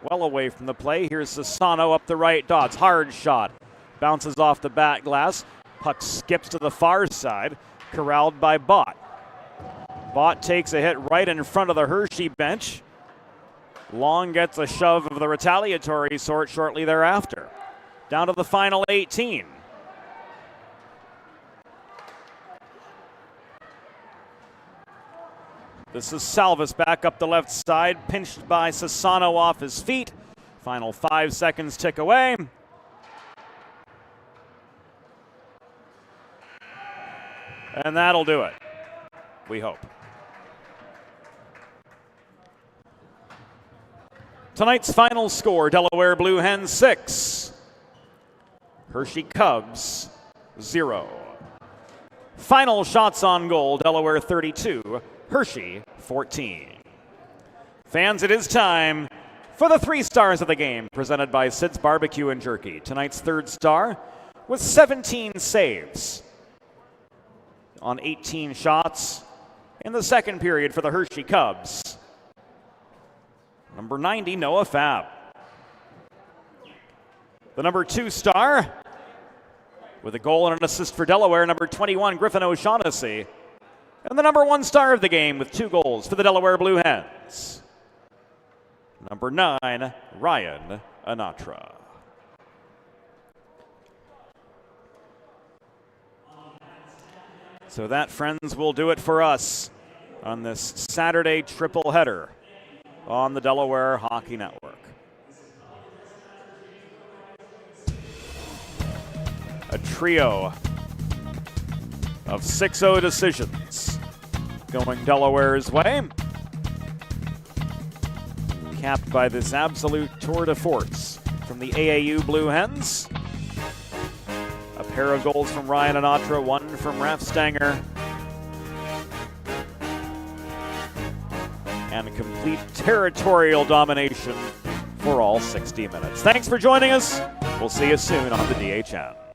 well away from the play. Here's Sassano up the right dots. Hard shot. Bounces off the back glass. Puck skips to the far side. Corralled by Bott. Bott takes a hit right in front of the Hershey bench. Long gets a shove of the retaliatory sort shortly thereafter. Down to the final 18. This is Salvis back up the left side, pinched by Sassano off his feet. Final 5 seconds tick away. And that'll do it, we hope. Tonight's final score, Delaware Blue Hens 6, Hershey Cubs 0. Final shots on goal, Delaware 32, Hershey 14. Fans, it is time for the 3 stars of the game, presented by Sid's Barbecue and Jerky. Tonight's 3rd star with 17 saves on 18 shots in the second period for the Hershey Cubs. Number 90, Noah Fab. The number 2 star with a goal and an assist for Delaware, number 21, Griffin O'Shaughnessy. And the number 1 star of the game with 2 goals for the Delaware Blue Hens, number 9, Ryan Anatra. So that, friends, will do it for us on this Saturday triple header on the Delaware Hockey Network. A trio of 6-0 decisions going Delaware's way. capped by this absolute tour de force from the AAU Blue Hens. A pair of goals from Ryan Anatra, one from Raf Stanger. And complete territorial domination for all 60 minutes. Thanks for joining us. We'll see you soon on the DHN.